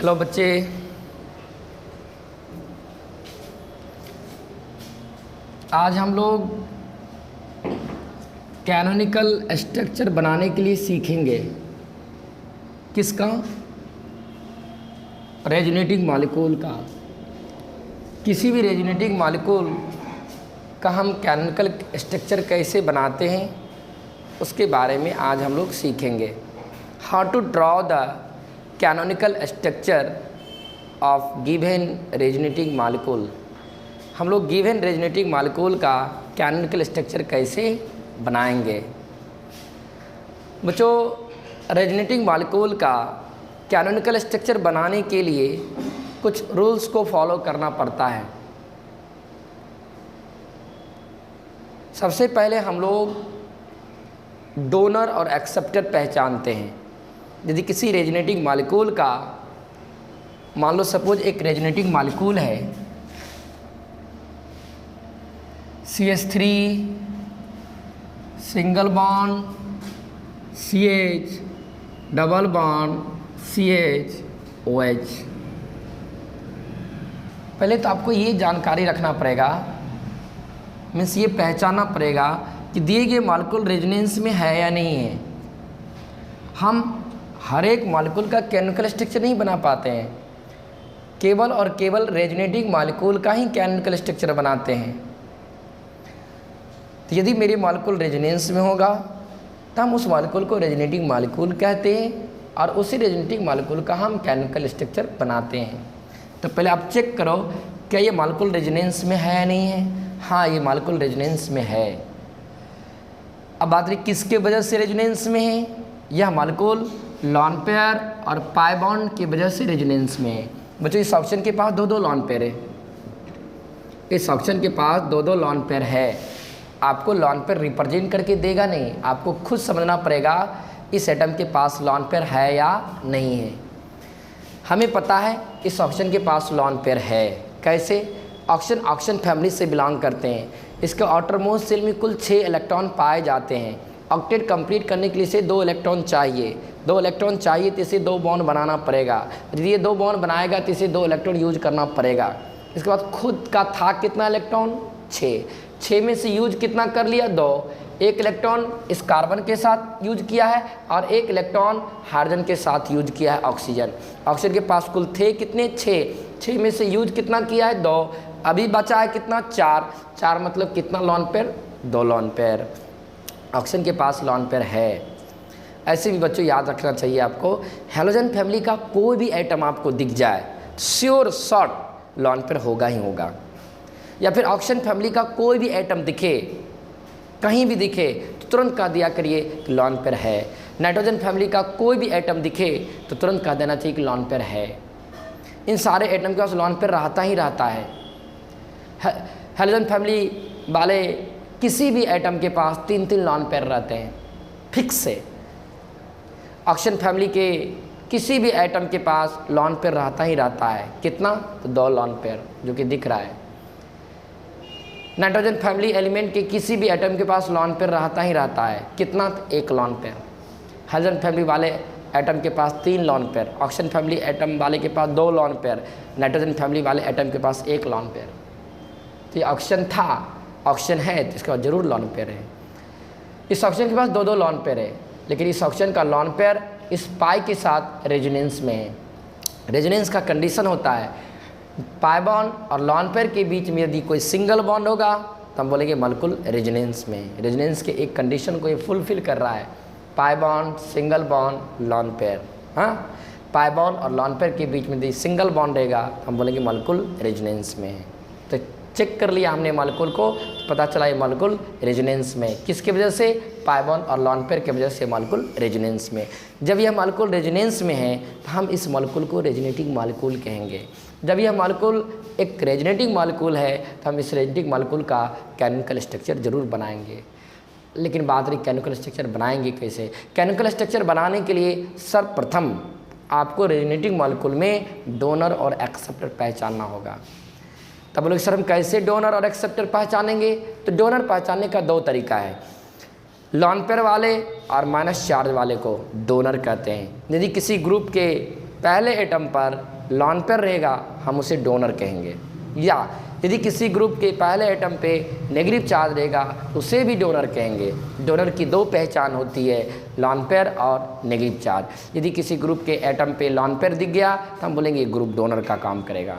Hello बच्चे, आज हम लोग कैनोनिकल स्ट्रक्चर बनाने के लिए सीखेंगे। किसका? रेजोनेटिंग मॉलिक्यूल का। किसी भी रेजोनेटिंग मॉलिक्यूल का हम कैनोनिकल स्ट्रक्चर कैसे बनाते हैं उसके बारे में आज हम लोग सीखेंगे। How to draw the canonical structure of given resonating molecule. हम लोग गिवन रेजोनेटिंग मॉलिक्यूल का कैनोनिकल स्ट्रक्चर कैसे बनाएंगे। बच्चों, रेजोनेटिंग मॉलिक्यूल का कैनोनिकल स्ट्रक्चर बनाने के लिए कुछ रूल्स को फॉलो करना पड़ता है। सबसे पहले हम लोग डोनर और एक्सेप्टर पहचानते हैं। यदि किसी रेजोनेटिंग मॉलिक्यूल का, मान लो सपोज एक रेजोनेटिंग मॉलिक्यूल है CH3 single bond CH double bond CH OH। पहले तो आपको ये जानकारी रखना पड़ेगा, मीन्स ये पहचानना पड़ेगा कि दिए गए मॉलिक्यूल रेजोनेंस में है या नहीं है। हम हर एक मॉलिक्यूल का कैनोनिकल स्ट्रक्चर नहीं बना पाते हैं, केवल और केवल रेजोनेटिंग मॉलिक्यूल का ही कैनोनिकल स्ट्रक्चर बनाते हैं। तो यदि मेरी मॉलिक्यूल रेजोनेंस में होगा तो हम उस मॉलिक्यूल को रेजोनेटिंग मॉलिक्यूल कहते हैं और उसी रेजोनेटिंग मॉलिक्यूल का हम कैनोनिकल स्ट्रक्चर बनाते हैं। तो पहले आप चेक करो क्या ये मॉलिक्यूल रेजोनेंस में है या नहीं है। हाँ, ये मॉलिक्यूल रेजोनेंस में है। अब बात रही किसके वजह से रेजोनेंस में है। यह मॉलिक्यूल लॉन पेयर और पाई बॉन्ड की वजह से रेजोनेंस में है। बच्चों, इस ऑप्शन के पास दो लॉन पेयर है। इस ऑप्शन के पास दो लॉन पेयर है। आपको लॉन पेयर रिप्रेजेंट करके देगा नहीं, आपको खुद समझना पड़ेगा इस एटम के पास लॉन पेयर है या नहीं है। हमें पता है इस ऑक्सीजन के पास लॉन पेयर है। कैसे? ऑक्सीजन फैमिली से बिलोंग करते हैं। इसके आउटर मोस्ट शेल में कुल 6 इलेक्ट्रॉन पाए जाते हैं। ऑक्टेट कंप्लीट करने के लिए इसे 2 इलेक्ट्रॉन चाहिए। 2 इलेक्ट्रॉन चाहिए तो इसे 2 बॉन्ड बनाना पड़ेगा। यदि ये 2 बॉन्ड बनाएगा तो इसे 2 इलेक्ट्रॉन यूज करना पड़ेगा। इसके बाद खुद का था कितना इलेक्ट्रॉन? 6 में से यूज कितना कर लिया? 2। 1 इलेक्ट्रॉन इस कार्बन के साथ यूज किया है और 1 इलेक्ट्रॉन हाइड्रोजन के साथ यूज किया है ऑक्सीजन। ऑक्सीजन के पास कुल थे कितने? 6 में से यूज कितना किया है? 2। अभी बचा है कितना? 4 मतलब कितना lone pair? 2 lone pair. Oxygen के पास लॉन पेयर है। ऐसे भी बच्चों याद रखना चाहिए आपको, हैलोजन फैमिली का कोई भी एटम आपको दिख जाए श्योर शॉर्ट लॉन पेयर होगा ही होगा। या फिर ऑक्सीजन फैमिली का कोई भी एटम दिखे, कहीं भी दिखे तो तुरंत कह दिया करिए कि लॉन पेयर है। नाइट्रोजन फैमिली का कोई भी एटम दिखे तो तुरंत कह देना चाहिए कि लॉन पेयर है। इन सारे एटम के पास लॉन पेयर रहता ही रहता है। हैलोजन फैमिली वाले किसी भी एटम के पास 3 लॉन पेयर रहते हैं फिक्स से। ऑक्सीजन फैमिली के किसी भी एटम के पास लॉन पेयर रहता ही रहता है। कितना? तो 2 लॉन पेयर जो कि दिख रहा है। नाइट्रोजन फैमिली एलिमेंट के किसी भी एटम के पास लॉन पेयर रहता ही रहता है। कितना? तो 1 लॉन पेयर। हाइड्रोजन फैमिली वाले एटम के पास 3 lone pair. Oxygen family atom वाले के पास 2 लॉन पेयर। नाइट्रोजन फैमिली वाले एटम के पास 1 लॉन पेयर। तो ये ऑक्सीजन था, ऑक्सीजन है तो इसके बाद जरूर लॉन पेयर है। इस ऑक्सीजन के पास 2 लॉन पेयर है, लेकिन इस ऑक्सीजन का लॉन पेयर इस पाई के साथ रेजोनेंस में है। रेजोनेंस का कंडीशन होता है पाई बॉन्ड और लॉन पेयर के बीच में यदि कोई सिंगल बॉन्ड होगा तो हम बोलेंगे मॉलिक्यूल रेजोनेंस में। रेजोनेंस के एक कंडीशन को ये फुलफिल कर रहा है, pi bond, single bond, lone pair. हाँ, पाई बॉन्ड और लॉन पेयर के बीच में यदि सिंगल बॉन्ड रहेगा तो हम बोलेंगे मॉलिक्यूल रेजोनेंस में है। तो चेक कर लिया हमने मॉलिक्यूल को, तो पता चला ये मॉलिक्यूल रेजोनेंस में। किसकी वजह से? पाई बॉन्ड और लॉन पेयर की वजह से मॉलिक्यूल रेजोनेंस में। जब यह मॉलिक्यूल रेजोनेंस में है तो हम इस मॉलिक्यूल को रेजोनेटिंग मॉलिक्यूल कहेंगे। जब यह मॉलिक्यूल एक रेजोनेटिंग मॉलिक्यूल है तो हम इस रेजोनेटिंग मॉलिक्यूल का कैनोनिकल स्ट्रक्चर जरूर बनाएंगे। लेकिन बात रही कैनोनिकल स्ट्रक्चर बनाएंगे कैसे। कैनोनिकल स्ट्रक्चर बनाने के लिए सर्वप्रथम आपको रेजोनेटिंग मॉलिक्यूल में डोनर और एक्सेप्टर पहचानना होगा। तब बोलोगे सर हम कैसे डोनर और एक्सेप्टर पहचानेंगे? तो डोनर पहचानने का 2 तरीका है। लॉन पेयर वाले और माइनस चार्ज वाले को डोनर कहते हैं। यदि किसी ग्रुप के पहले एटम पर लॉन पेयर रहेगा हम उसे डोनर कहेंगे, या यदि किसी ग्रुप के पहले एटम पे नेगेटिव चार्ज रहेगा उसे भी डोनर कहेंगे। डोनर की दो पहचान होती है, लॉन पेयर और नेगेटिव चार्ज। यदि किसी ग्रुप के एटम पे लॉन पेयर दिख गया तो हम बोलेंगे ग्रुप डोनर का काम करेगा,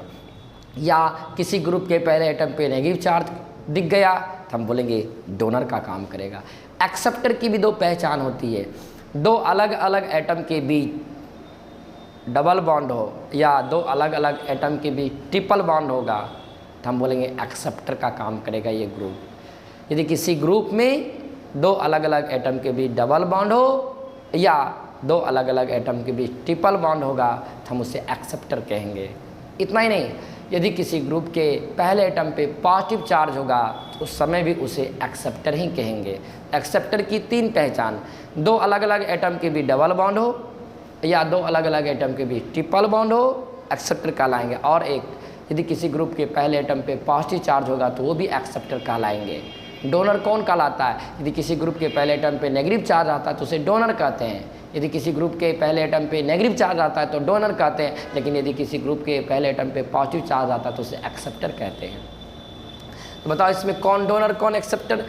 या किसी ग्रुप के पहले एटम पे नेगेटिव चार्ज दिख गया तो हम बोलेंगे डोनर का काम करेगा। एक्सेप्टर की भी दो पहचान होती है, दो अलग अलग एटम के बीच डबल बॉन्ड हो या दो अलग अलग एटम के बीच ट्रिपल बॉन्ड होगा तो हम बोलेंगे एक्सेप्टर का काम करेगा ये ग्रुप। यदि किसी ग्रुप में दो अलग अलग एटम के बीच डबल बॉन्ड हो या दो अलग अलग एटम के बीच ट्रिपल बॉन्ड होगा तो हम उसे एक्सेप्टर कहेंगे। इतना ही नहीं, यदि किसी ग्रुप के पहले एटम पे पॉजिटिव चार्ज होगा तो उस समय भी उसे एक्सेप्टर ही कहेंगे। एक्सेप्टर की तीन पहचान, दो अलग अलग एटम के बीच डबल बॉन्ड हो या दो अलग अलग एटम के बीच ट्रिपल बॉन्ड हो, एक्सेप्टर कहलाएंगे। और एक, यदि किसी ग्रुप के पहले एटम पे पॉजिटिव चार्ज होगा तो वो भी एक्सेप्टर कहलाएंगे। डोनर कौन कहलाता है? यदि किसी ग्रुप के पहले एटम पे नेगेटिव चार्ज आता है तो उसे डोनर कहते हैं। यदि किसी ग्रुप के पहले एटम पे नेगेटिव चार्ज आता है तो डोनर कहते हैं, लेकिन यदि किसी ग्रुप के पहले एटम पे पॉजिटिव चार्ज आता है तो उसे एक्सेप्टर कहते हैं। तो बताओ इसमें कौन डोनर कौन एक्सेप्टर?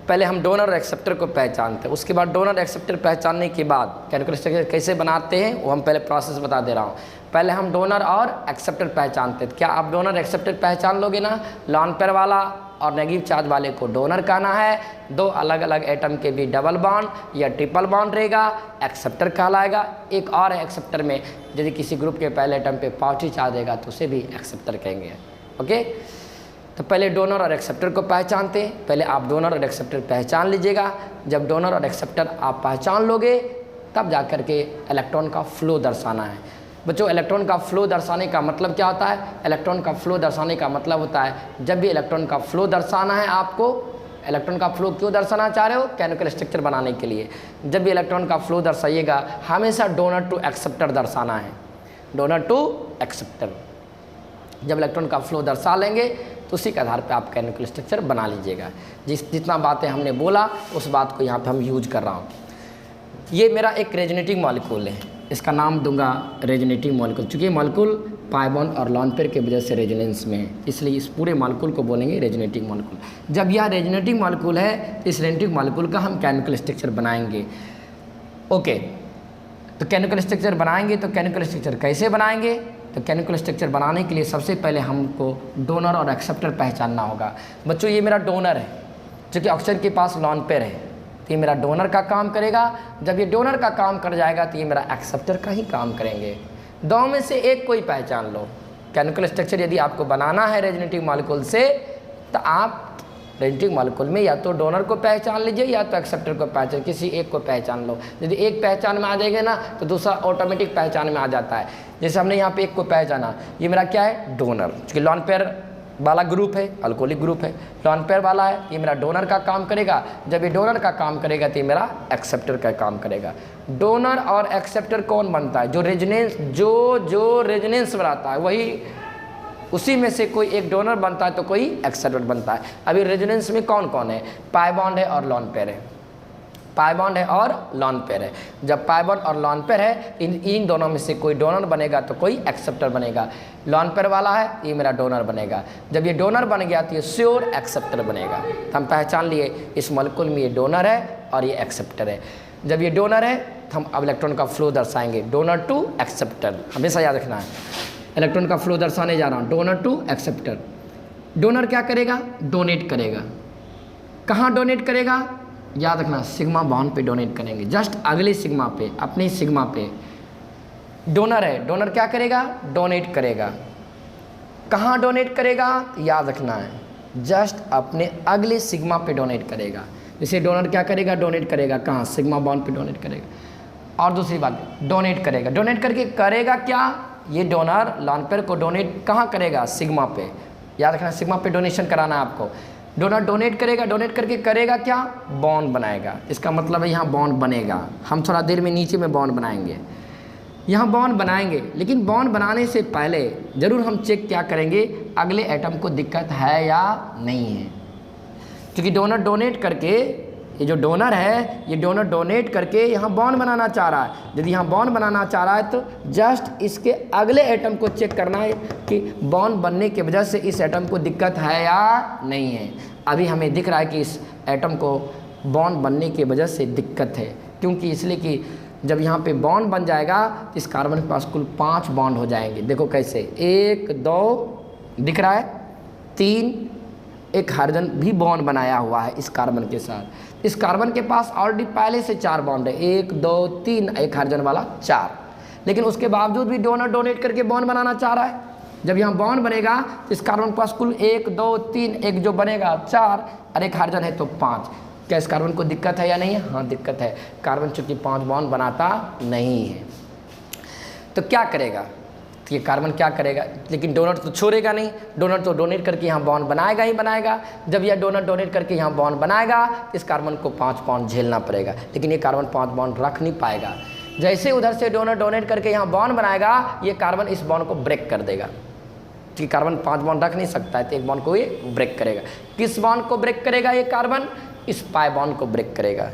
पहले हम डोनर और एक्सेप्टर को पहचानते हैं, उसके बाद डोनर एक्सेप्टर पहचानने के बाद केमिकल स्ट्रक्चर कैसे बनाते हैं वो हम पहले प्रोसेस बता दे रहा हूँ। पहले हम डोनर और एक्सेप्टर पहचानते हैं। क्या आप डोनर एक्सेप्टर पहचान लोगे ना? लॉन पेयर वाला और नेगेटिव चार्ज वाले को डोनर कहना है, दो अलग अलग एटम के बीच डबल बॉन्ड या ट्रिपल बॉन्ड रहेगा, एक्सेप्टर कहलाएगा। एक और है एक्सेप्टर में, यदि किसी ग्रुप के पहले एटम पे पॉजिटिव चार्ज रहेगा तो उसे भी एक्सेप्टर कहेंगे। ओके, तो पहले डोनर और एक्सेप्टर को पहचानते हैं। पहले आप डोनर और एक्सेप्टर पहचान लीजिएगा। जब डोनर और एक्सेप्टर आप पहचान लोगे तब जा कर के इलेक्ट्रॉन का फ्लो दर्शाना है। बच्चों, इलेक्ट्रॉन का फ्लो दर्शाने का मतलब क्या होता है? इलेक्ट्रॉन का फ्लो दर्शाने का मतलब होता है जब भी इलेक्ट्रॉन का फ्लो दर्शाना है आपको, इलेक्ट्रॉन का फ्लो क्यों दर्शाना चाह रहे हो? केमिकल स्ट्रक्चर बनाने के लिए। जब भी इलेक्ट्रॉन का फ्लो दर्शाइएगा हमेशा डोनर टू एक्सेप्टर दर्शाना है, डोनर टू एक्सेप्टर। जब इलेक्ट्रॉन का फ्लो दर्शा लेंगे तो उसी के आधार पर आप केमिकल स्ट्रक्चर बना लीजिएगा। जितना बातें हमने बोला उस बात को यहाँ पर हम यूज कर रहा हूँ। ये मेरा एक रेजोनेटिंग मॉलिक्यूल है, इसका नाम दूंगा रेजोनेटिंग मॉलिक्यूल। चूँकि ये मॉलिक्यूल पाई बॉन्ड और लॉन पेयर की वजह से रेजोनेंस में है, इसलिए इस पूरे मॉलिक्यूल को बोलेंगे रेजोनेटिंग मॉलिक्यूल। जब यह रेजोनेटिंग मॉलिक्यूल है तो इस रेजोनेटिंग मॉलिक्यूल का हम केमिकल स्ट्रक्चर बनाएंगे। ओके, तो केमिकल स्ट्रक्चर बनाएंगे तो केमिकल स्ट्रक्चर कैसे बनाएंगे? तो केमिकल स्ट्रक्चर बनाने के लिए सबसे पहले हमको डोनर और एक्सेप्टर पहचानना होगा। बच्चों, ये मेरा डोनर है, चूँकि ऑक्सीजन के पास लॉन पेयर है तो ये मेरा डोनर का काम करेगा। जब ये डोनर का काम कर जाएगा तो ये मेरा एक्सेप्टर का ही काम करेंगे। दो में से एक कोई पहचान लो। केमिकल स्ट्रक्चर यदि आपको बनाना है रेजोनेटिंग मॉलिक्यूल से तो आप रेजोनेटिंग मॉलिक्यूल में या तो डोनर को पहचान लीजिए या तो एक्सेप्टर को पहचान, किसी एक को पहचान लो। यदि एक पहचान में आ जाएगा ना तो दूसरा ऑटोमेटिक पहचान में आ जाता है। जैसे हमने यहाँ पे एक को पहचाना, ये मेरा क्या है? डोनर। क्योंकि लॉन पेयर वाला ग्रुप है, अल्कोहलिक ग्रुप है, लॉन पेयर वाला है, ये मेरा डोनर का काम करेगा। जब ये डोनर का काम करेगा तो ये मेरा एक्सेप्टर का काम करेगा। डोनर और एक्सेप्टर कौन बनता है? जो रेजोनेंस जो रेजोनेंस बनाता है वही, उसी में से कोई एक डोनर बनता है तो कोई एक्सेप्टर बनता है। अभी रेजोनेंस में कौन कौन है? पाई बॉन्ड है और लॉन पेयर है, पाई बॉन्ड है और लॉन पेयर है। जब पाई बॉन्ड और लॉन पेयर है इन दोनों में से कोई डोनर बनेगा तो कोई एक्सेप्टर बनेगा। लॉन पेयर वाला है, ये मेरा डोनर बनेगा। जब ये डोनर बन गया तो ये श्योर एक्सेप्टर बनेगा। तो हम पहचान लिए इस मॉलिक्यूल में ये डोनर है और ये एक्सेप्टर है। जब ये डोनर है तो हम अब इलेक्ट्रॉन का फ्लो दर्शाएंगे, डोनर टू एक्सेप्टर। हमेशा याद रखना है, इलेक्ट्रॉन का फ्लो दर्शाने जा रहा हूँ, डोनर टू एक्सेप्टर। डोनर क्या करेगा? डोनेट करेगा। कहाँ डोनेट करेगा? याद रखना, सिग्मा बॉन्ड पे डोनेट करेंगे, जस्ट अगले सिग्मा पे, अपने सिग्मा पे। डोनर है, डोनर क्या करेगा? डोनेट करेगा। कहाँ डोनेट करेगा? याद रखना है, जस्ट अपने अगले सिग्मा पे डोनेट करेगा। जैसे डोनर क्या करेगा? डोनेट करेगा। कहाँ? सिग्मा बॉन्ड पे डोनेट करेगा। और दूसरी बात, डोनेट करेगा। डोनेट करके करेगा क्या? ये डोनर लॉन पेयर को डोनेट कहाँ करेगा? सिग्मा पे। याद रखना, सिग्मा पे डोनेशन कराना है आपको। डोनर डोनेट करेगा, डोनेट करके करेगा क्या? बॉन्ड बनाएगा। इसका मतलब है यहाँ बॉन्ड बनेगा। हम थोड़ा देर में नीचे में बॉन्ड बनाएंगे, यहाँ बॉन्ड बनाएंगे। लेकिन बॉन्ड बनाने से पहले ज़रूर हम चेक क्या करेंगे? अगले एटम को दिक्कत है या नहीं है। क्योंकि डोनर डोनेट करके ये जो डोनर है, ये डोनर डोनेट करके यहाँ बॉन्ड बनाना चाह रहा है। यदि यहाँ बॉन्ड बनाना चाह रहा है तो जस्ट इसके अगले एटम को चेक करना है कि बॉन्ड बनने की वजह से इस एटम को दिक्कत है या नहीं है। अभी हमें दिख रहा है कि इस एटम को बॉन्ड बनने की वजह से दिक्कत है, क्योंकि इसलिए कि जब यहाँ पे बॉन्ड बन जाएगा तो इस कार्बन के पास कुल 5 बॉन्ड हो जाएंगे। देखो कैसे, 1 2 दिख रहा है, 3, एक हाइड्रोजन भी बॉन्ड बनाया हुआ है इस कार्बन के साथ। इस कार्बन के पास ऑलरेडी पहले से 4 बॉन्ड है, 1 2 3, एक हाइड्रोजन वाला 4, लेकिन उसके बावजूद भी डोनर डोनेट करके बॉन्ड बनाना चाह रहा है। जब यहाँ बॉन्ड बनेगा तो इस कार्बन के पास कुल 1 2 3, एक जो बनेगा 4 और एक हाइड्रोजन है तो 5। क्या इस कार्बन को दिक्कत है या नहीं है? हाँ दिक्कत है, कार्बन चूँकि 5 बॉन्ड बनाता नहीं है। तो क्या करेगा? तो ये कार्बन क्या करेगा, लेकिन डोनर तो छोड़ेगा नहीं, डोनर तो डोनेट करके यहाँ बॉन्ड बनाएगा ही बनाएगा। जब यह डोनर डोनेट करके यहाँ बॉन्ड बनाएगा तो इस कार्बन को 5 बॉन्ड झेलना पड़ेगा, लेकिन ये कार्बन 5 बॉन्ड रख नहीं पाएगा। जैसे उधर से डोनर डोनेट करके यहाँ बॉन्ड बनाएगा, ये कार्बन इस बॉन्ड को ब्रेक कर देगा, क्योंकि कार्बन 5 बॉन्ड रख नहीं सकता है, तो एक बॉन्ड को ये ब्रेक करेगा। किस बॉन्ड को ब्रेक करेगा ये कार्बन? इस पाई बॉन्ड को ब्रेक करेगा।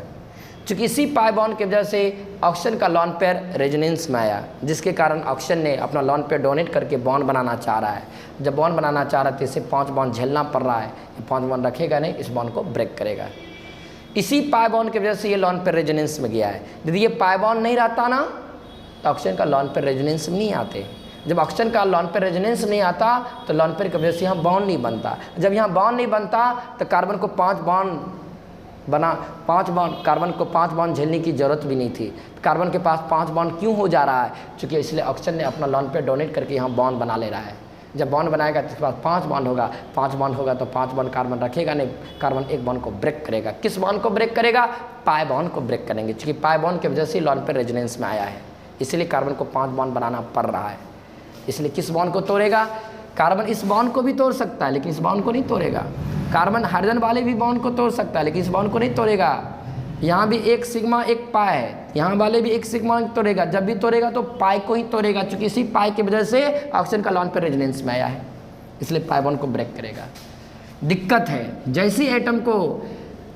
चूँकि इसी पाई बॉन्ड की वजह से ऑक्सीजन का लॉन पेयर रेजोनेंस में आया, जिसके कारण ऑक्सीजन ने अपना लॉन पेयर डोनेट करके बॉन्ड बनाना चाह रहा है। जब बॉन्ड बनाना चाह रहा है तो इसे 5 बॉन्ड झेलना पड़ रहा है, ये 5 बॉन्ड रखेगा नहीं, इस बॉन्ड को ब्रेक करेगा। इसी पाई बॉन्ड की वजह से ये लॉन पेयर रेजोनेंस में गया है। यदि ये पाई बॉन्ड नहीं रहता ना तो ऑक्सीजन का लॉन पेयर रेजोनेंस में नहीं आते। जब ऑक्सीजन का लॉन पेयर रेजोनेंस नहीं आता तो लॉन पेयर की वजह से यहाँ बॉन्ड नहीं बनता। जब यहाँ बॉन्ड नहीं बनता तो कार्बन को 5 बॉन्ड कार्बन को 5 बॉन्ड झेलने की ज़रूरत भी नहीं थी। कार्बन के पास 5 बॉन्ड क्यों हो जा रहा है? क्योंकि इसलिए ऑक्सीजन ने अपना लॉन पेयर डोनेट करके यहाँ बॉन्ड बना ले रहा है। जब बॉन्ड बनाएगा तो इसके पास 5 बॉन्ड होगा, 5 बॉन्ड होगा तो 5 बॉन्ड कार्बन रखेगा नहीं, कार्बन एक बॉन्ड को ब्रेक करेगा। किस बॉन्ड को ब्रेक करेगा? पाई बॉन्ड को ब्रेक करेंगे, क्योंकि पाई बॉन्ड की वजह से लॉन पेयर रेजोनेंस में आया है, इसलिए कार्बन को 5 बॉन्ड बनाना पड़ रहा है। इसलिए किस बॉन्ड को तोड़ेगा? कार्बन इस बॉन्ड को भी तोड़ सकता है लेकिन इस बॉन्ड को नहीं तोड़ेगा। कार्बन हाइड्रोजन वाले भी बॉन्ड को तोड़ सकता है लेकिन इस बॉन्ड को नहीं तोड़ेगा। यहाँ भी एक सिग्मा एक पाई है, यहाँ वाले भी एक सिग्मा तोड़ेगा, जब भी तोड़ेगा तो पाई को ही तोड़ेगा, क्योंकि इसी पाई की वजह से ऑक्सीजन का लॉन पेयर रेजोनेंस में आया है, इसलिए पाई बॉन्ड को ब्रेक करेगा। दिक्कत है, जैसे एटम को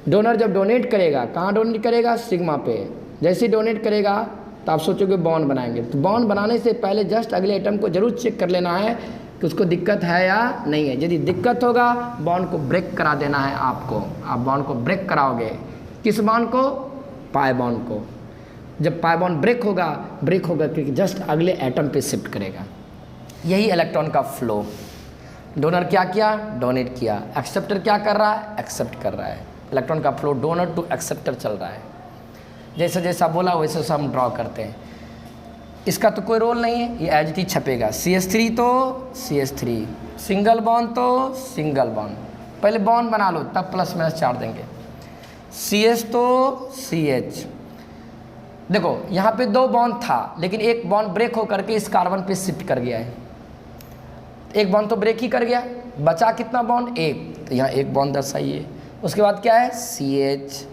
डोनर जब डोनेट करेगा, कहाँ डोनेट करेगा? सिग्मा पे। जैसे डोनेट करेगा तो आप सोचोगे बॉन्ड बनाएंगे, तो बॉन्ड बनाने से पहले जस्ट अगले एटम को जरूर चेक कर लेना है कि उसको दिक्कत है या नहीं है। यदि दिक्कत होगा बॉन्ड को ब्रेक करा देना है आपको, आप बॉन्ड को ब्रेक कराओगे। किस बॉन्ड को? पाई बॉन्ड को। जब पाई बॉन्ड ब्रेक होगा क्योंकि जस्ट अगले एटम पे शिफ्ट करेगा। यही इलेक्ट्रॉन का फ्लो। डोनर क्या किया? डोनेट किया। एक्सेप्टर क्या कर रहा है? एक्सेप्ट कर रहा है। इलेक्ट्रॉन का फ्लो डोनर टू एक्सेप्टर चल रहा है। जैसा जैसा बोला वैसे वैसे हम ड्रॉ करते हैं। इसका तो कोई रोल नहीं है, ये एज इट इज छपेगा। CH3 तो CH3, सिंगल बॉन्ड तो सिंगल बॉन्ड। पहले बॉन्ड बना लो तब प्लस माइनस चार्ज देंगे। CH तो CH। देखो यहाँ पे 2 बॉन्ड था लेकिन एक बॉन्ड ब्रेक होकर के इस कार्बन पे शिफ्ट कर गया है। एक बॉन्ड तो ब्रेक ही कर गया, बचा कितना बॉन्ड? 1, तो यहाँ एक बॉन्ड दर्शाइए। उसके बाद क्या है? CH।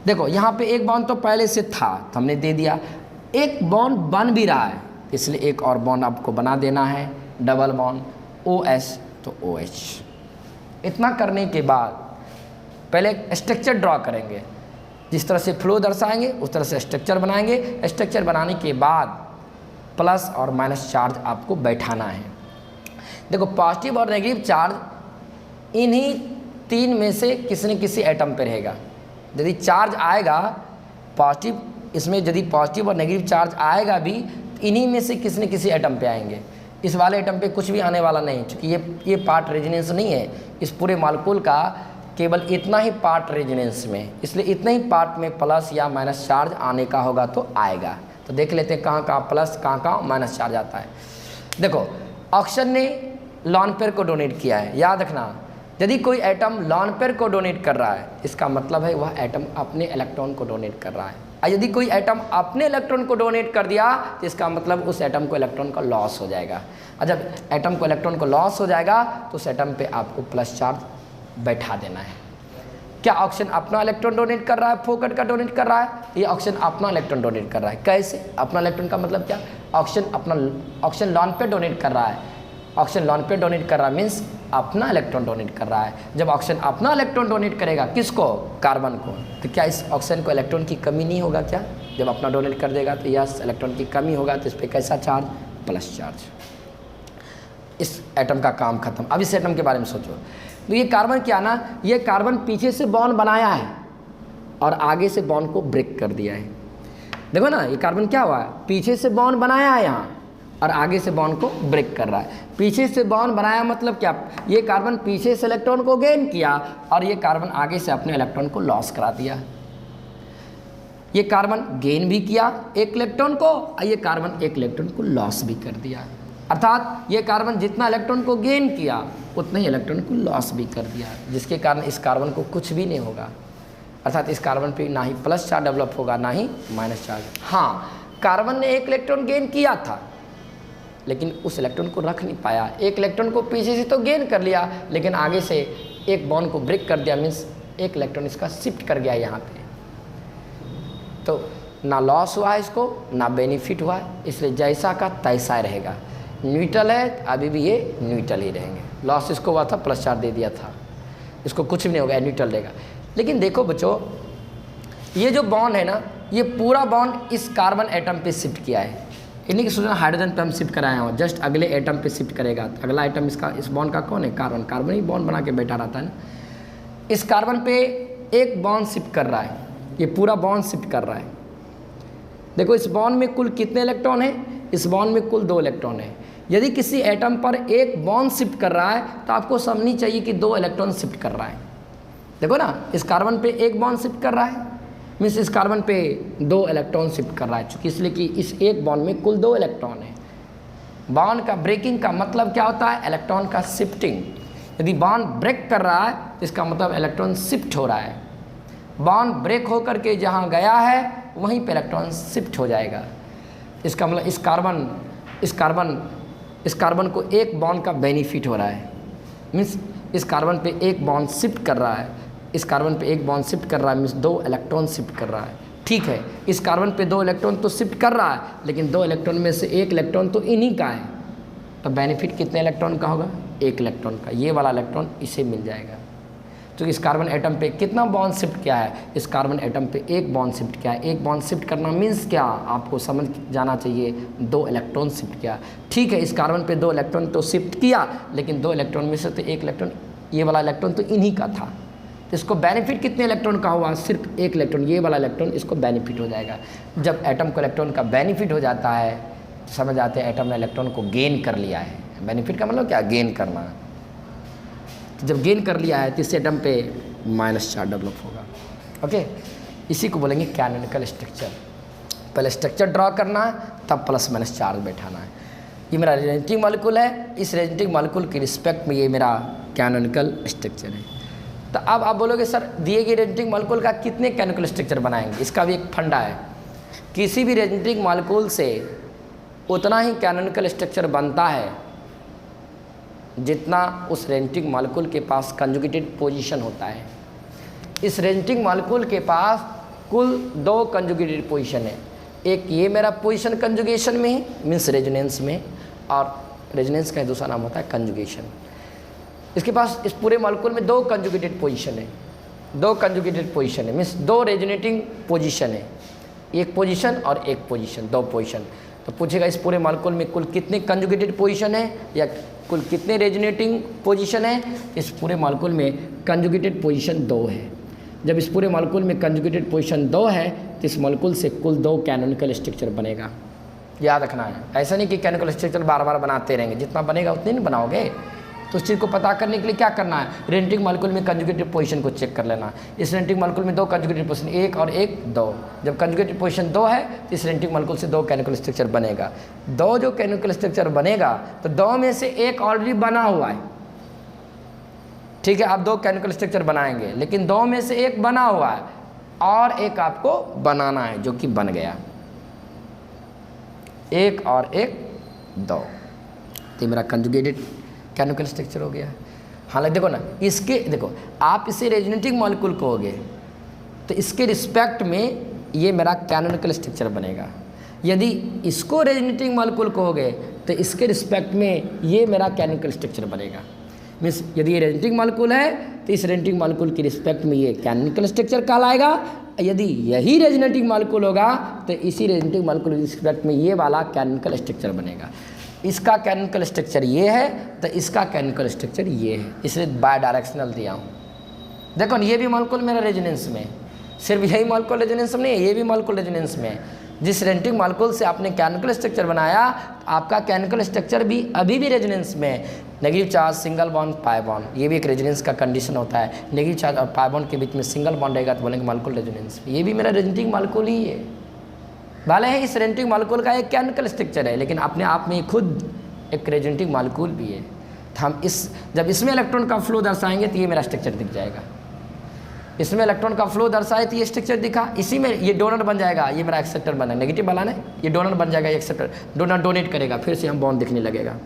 देखो यहाँ पे एक बॉन्ड तो पहले से था तो हमने दे दिया, एक बॉन्ड बन भी रहा है इसलिए एक और बॉन्ड आपको बना देना है, डबल बॉन्ड OH तो OH। इतना करने के बाद पहले स्ट्रक्चर ड्रॉ करेंगे, जिस तरह से फ्लो दर्शाएंगे उस तरह से स्ट्रक्चर बनाएंगे। स्ट्रक्चर बनाने के बाद प्लस और माइनस चार्ज आपको बैठाना है। देखो पॉजिटिव और नेगेटिव चार्ज इन्हीं 3 में से किसी न किसी एटम पर रहेगा। यदि चार्ज आएगा पॉजिटिव, इसमें यदि पॉजिटिव और नेगेटिव चार्ज आएगा भी तो इन्हीं में से किसी न किसी एटम पे आएंगे। इस वाले एटम पे कुछ भी आने वाला नहीं, क्योंकि ये पार्ट रेजोनेंस नहीं है। इस पूरे मॉलिक्यूल का केवल इतना ही पार्ट रेजोनेंस में, इसलिए इतना ही पार्ट में प्लस या माइनस चार्ज आने का होगा तो आएगा। तो देख लेते हैं कहाँ कहाँ प्लस कहाँ माइनस चार्ज आता है। देखो ऑक्सीजन ने लॉन पेयर को डोनेट किया है, याद रखना यदि कोई एटम लॉन पेयर को डोनेट कर रहा है इसका मतलब है वह एटम अपने इलेक्ट्रॉन को डोनेट कर रहा है। और यदि कोई एटम अपने इलेक्ट्रॉन को डोनेट कर दिया तो इसका मतलब उस एटम को इलेक्ट्रॉन का लॉस हो जाएगा। और जब एटम को इलेक्ट्रॉन को लॉस हो जाएगा तो उस एटम पे आपको प्लस चार्ज बैठा देना है। क्या ऑक्सीजन अपना इलेक्ट्रॉन डोनेट कर रहा है? फोकट का डोनेट कर रहा है? ये ऑक्सीजन अपना इलेक्ट्रॉन डोनेट कर रहा है। कैसे अपना इलेक्ट्रॉन का मतलब क्या? ऑक्सीजन लॉन पेयर डोनेट कर रहा है, ऑक्सीजन लोन पे डोनेट कर रहा है, मीन्स अपना इलेक्ट्रॉन डोनेट कर रहा है। जब ऑक्सीजन अपना इलेक्ट्रॉन डोनेट करेगा, किसको? कार्बन को, तो क्या इस ऑक्सीजन को इलेक्ट्रॉन की कमी नहीं होगा क्या? जब अपना डोनेट कर देगा तो यस, इलेक्ट्रॉन की कमी होगा, तो इस पर कैसा चार्ज? Plus charge. इस एटम का काम खत्म। अब इस एटम के बारे में सोचो, तो ये कार्बन क्या ना, ये कार्बन पीछे से बॉन्ड बनाया है और आगे से बॉन्ड को ब्रेक कर दिया है। देखो ना, ये कार्बन क्या हुआ है, पीछे से बॉन्ड बनाया है यहाँ और आगे से बॉन्ड को ब्रेक कर रहा है। पीछे से बॉन्ड बनाया मतलब क्या, ये कार्बन पीछे से इलेक्ट्रॉन को गेन किया और ये कार्बन आगे से अपने इलेक्ट्रॉन को लॉस करा दिया। ये कार्बन गेन भी किया एक इलेक्ट्रॉन को और ये कार्बन एक इलेक्ट्रॉन को लॉस भी कर दिया। अर्थात ये कार्बन जितना इलेक्ट्रॉन को गेन किया उतना ही इलेक्ट्रॉन को लॉस भी कर दिया, जिसके कारण इस कार्बन को कुछ भी नहीं होगा। अर्थात इस कार्बन पे ना ही प्लस चार्ज डेवलप होगा ना ही माइनस चार्ज। हाँ, कार्बन ने एक इलेक्ट्रॉन गेन किया था लेकिन उस इलेक्ट्रॉन को रख नहीं पाया। एक इलेक्ट्रॉन को पीछे से तो गेन कर लिया लेकिन आगे से एक बॉन्ड को ब्रेक कर दिया, मीन्स एक इलेक्ट्रॉन इसका शिफ्ट कर गया यहाँ पे, तो ना लॉस हुआ है इसको ना बेनिफिट हुआ है, इसलिए जैसा का तैसा रहेगा। न्यूट्रल है, अभी भी ये न्यूट्रल ही रहेंगे। लॉस इसको हुआ था, प्लस चार्ज दे दिया था, इसको कुछ भी नहीं होगा, न्यूट्रल रहेगा। लेकिन देखो बच्चों, ये जो बॉन्ड है ना, ये पूरा बॉन्ड इस कार्बन एटम पे शिफ्ट किया है। इन्हीं की सोचना हाइड्रोजन पे हम शिफ्ट कराए हैं, जस्ट अगले एटम पे शिफ्ट करेगा। अगला एटम इसका, इस बॉन्ड का कौन है? कार्बन। कार्बन ही बॉन्ड बना के बैठा रहता है ना। इस कार्बन पे एक बॉन्ड शिफ्ट कर रहा है, ये पूरा बॉन्ड शिफ्ट कर रहा है। देखो इस बॉन्ड में कुल कितने इलेक्ट्रॉन है? इस बॉन्ड में कुल 2 इलेक्ट्रॉन है। यदि किसी एटम पर एक बॉन्ड शिफ्ट कर रहा है तो आपको समझनी चाहिए कि 2 इलेक्ट्रॉन शिफ्ट कर रहा है। देखो ना, इस कार्बन पे एक बॉन्ड शिफ्ट कर रहा है, मीन्स इस कार्बन पे 2 इलेक्ट्रॉन शिफ्ट कर रहा है, चूँकि इसलिए कि इस एक बॉन्ड में कुल 2 इलेक्ट्रॉन है। बॉन्ड का ब्रेकिंग का मतलब क्या होता है? इलेक्ट्रॉन का शिफ्टिंग। यदि बॉन्ड ब्रेक कर रहा है तो इसका मतलब इलेक्ट्रॉन शिफ्ट हो रहा है। बॉन्ड ब्रेक होकर के जहाँ गया है वहीं पे इलेक्ट्रॉन शिफ्ट हो जाएगा। इसका मतलब इस कार्बन को एक बॉन्ड का बेनिफिट हो रहा है, मीन्स इस कार्बन पे एक बॉन्ड शिफ्ट कर रहा है, इस कार्बन पे एक बॉन्ड शिफ्ट कर रहा है, मीन्स 2 इलेक्ट्रॉन शिफ्ट कर रहा है। ठीक है, इस कार्बन पे 2 इलेक्ट्रॉन तो शिफ्ट कर रहा है लेकिन 2 इलेक्ट्रॉन में से एक इलेक्ट्रॉन तो इन्हीं का है, तो बेनिफिट कितने इलेक्ट्रॉन का होगा? 1 इलेक्ट्रॉन का। ये वाला इलेक्ट्रॉन इसे मिल जाएगा। तो इस कार्बन एटम पे कितना बॉन्ड शिफ्ट किया है? इस कार्बन एटम पे एक बॉन्ड शिफ्ट किया है। एक बॉन्ड शिफ्ट करना मीन्स क्या, आपको समझ जाना चाहिए, 2 इलेक्ट्रॉन शिफ्ट किया। ठीक है, इस कार्बन पे 2 इलेक्ट्रॉन तो शिफ्ट किया लेकिन 2 इलेक्ट्रॉन में से तो एक इलेक्ट्रॉन, ये वाला इलेक्ट्रॉन तो इन्हीं का था। इसको बेनिफिट कितने इलेक्ट्रॉन का हुआ? सिर्फ 1 इलेक्ट्रॉन, ये वाला इलेक्ट्रॉन इसको बेनिफिट हो जाएगा। जब एटम को इलेक्ट्रॉन का बेनिफिट हो जाता है तो समझ आते हैं एटम ने इलेक्ट्रॉन को गेन कर लिया है। बेनिफिट का मतलब क्या? गेन करना। जब गेन कर लिया है तो इस एटम पे माइनस चार्ज डेवलप होगा। ओके, इसी को बोलेंगे कैनोनिकल स्ट्रक्चर। पहले स्ट्रक्चर ड्रॉ करना है तब प्लस माइनस चार्ज बैठाना है। ये मेरा रेजोनेटिंग मॉलिक्यूल है, इस रेजोनेटिंग मॉलिक्यूल के रिस्पेक्ट में ये मेरा कैनोनिकल स्ट्रक्चर है। तो अब आप बोलोगे सर दिए गए रेजोनेटिंग मॉलिक्यूल का कितने कैनोनिकल स्ट्रक्चर बनाएंगे? इसका भी एक फंडा है, किसी भी रेजोनेटिंग मॉलिक्यूल से उतना ही कैनोनिकल स्ट्रक्चर बनता है जितना उस रेजोनेटिंग मॉलिक्यूल के पास कंजुगेटेड पोजीशन होता है। इस रेजोनेटिंग मॉलिक्यूल के पास कुल 2 कंजुगेटेड पोजीशन है। एक ये मेरा पोजीशन कंजुगेशन में है, मीन्स रेजोनेंस में, और रेजोनेंस का दूसरा नाम होता है कंजुगेशन। इसके पास इस पूरे मॉलिक्यूल में 2 कंजुगेटेड पोजीशन है। 2 कंजुगेटेड पोजीशन है, मीन्स 2 रेजोनेटिंग पोजीशन है। एक पोजीशन और एक पोजीशन, 2 पोजीशन। तो पूछेगा इस पूरे मॉलिक्यूल में कुल कितने कंजुगेटेड पोजीशन है या कुल कितने रेजोनेटिंग पोजीशन है? इस पूरे मॉलिक्यूल में कंजुगेटेड पोजीशन 2 है। जब इस पूरे मॉलिक्यूल में कंजुगेटेड पोजीशन 2 है तो इस मॉलिक्यूल से कुल 2 कैनोनिकल स्ट्रक्चर बनेगा। याद रखना है, ऐसा नहीं कि कैनोनिकल स्ट्रक्चर बार बार बनाते रहेंगे, जितना बनेगा उतने नहीं बनाओगे। तो उस चीज़ को पता करने के लिए क्या करना है? रेजोनेटिंग मॉलिक्यूल में कंजुगेटेड पोजीशन को चेक कर लेना। इस रेजोनेटिंग मॉलिक्यूल में 2 कंजुगेटेड पोजीशन, 1 और 1 2। जब कंजुगेटेड पोजीशन 2 है तो इस रेजोनेटिंग मॉलिक्यूल से 2 कैनोनिकल स्ट्रक्चर बनेगा। 2 जो कैनोनिकल स्ट्रक्चर बनेगा तो 2 में से एक ऑलरेडी बना हुआ है। ठीक है, आप 2 कैनोनिकल स्ट्रक्चर बनाएंगे लेकिन 2 में से एक बना हुआ है और एक आपको बनाना है जो कि बन गया। 1 और 1 2, तो मेरा कंजुगेटेड कैनोनिकल स्ट्रक्चर हो गया। हालांकि देखो ना, इसके देखो आप इसे रेजोनेटिंग मॉलिक्यूल कहोगे तो इसके रिस्पेक्ट में ये मेरा कैनोनिकल स्ट्रक्चर बनेगा। यदि इसको रेजोनेटिंग मॉलिक्यूल कहोगे तो इसके रिस्पेक्ट में ये मेरा केमिकल स्ट्रक्चर बनेगा। मीन्स यदि ये रेजोनेटिंग मॉलिक्यूल है तो इस रेजोनेटिंग मॉलिक्यूल के रिस्पेक्ट में ये केमिकल स्ट्रक्चर कहलाएगा। यदि यही रेजोनेटिंग मॉलिक्यूल होगा तो इसी रेजोनेटिंग मॉलिक्यूल के रिस्पेक्ट में ये वाला केमिकल स्ट्रक्चर बनेगा। इसका केमिकल स्ट्रक्चर ये है तो इसका केमिकल स्ट्रक्चर ये है, इसलिए बाय डायरेक्शनल दिया हूँ। देखो ये भी मॉलिक्यूल मेरा रेजोनेंस में, सिर्फ यही मॉलिक्यूल रेजोनेंस में नहीं है, ये भी मॉलिक्यूल रेजोनेंस में है। जिस रेजोनेटिंग मॉलिक्यूल से आपने केमिकल स्ट्रक्चर बनाया, आपका केमिकल स्ट्रक्चर भी अभी भी रेजोनेंस में है। Negative charge, single bond, pi bond, ये भी एक रेजोनेंस का कंडीशन होता है। नेगेटिव चार्ज और पाई बॉन्ड के बीच में सिंगल बॉन्ड रहेगा तो बोलेंगे मॉलिक्यूल रेजोनेंस। ये भी मेरा रेजोनेटिंग मॉलिक्यूल ही है। भले ही इस रेजोनेटिंग मॉलिक्यूल का एक केमिकल स्ट्रक्चर है, लेकिन अपने आप में खुद एक रेजोनेटिंग मॉलिक्यूल भी है। तो हम जब इसमें इलेक्ट्रॉन का फ्लो दर्शाएंगे तो ये मेरा स्ट्रक्चर दिख जाएगा। इसमें इलेक्ट्रॉन का फ्लो दर्शाए तो ये स्ट्रक्चर दिखा, इसी में ये डोनर बन जाएगा, ये मेरा एक्सेप्टर बना, नेगेटिव वाला ने ये डोनर बन जाएगा, एक्सेप्टर डोनर डोनेट करेगा, फिर से हम बॉन्ड दिखने लगेगा।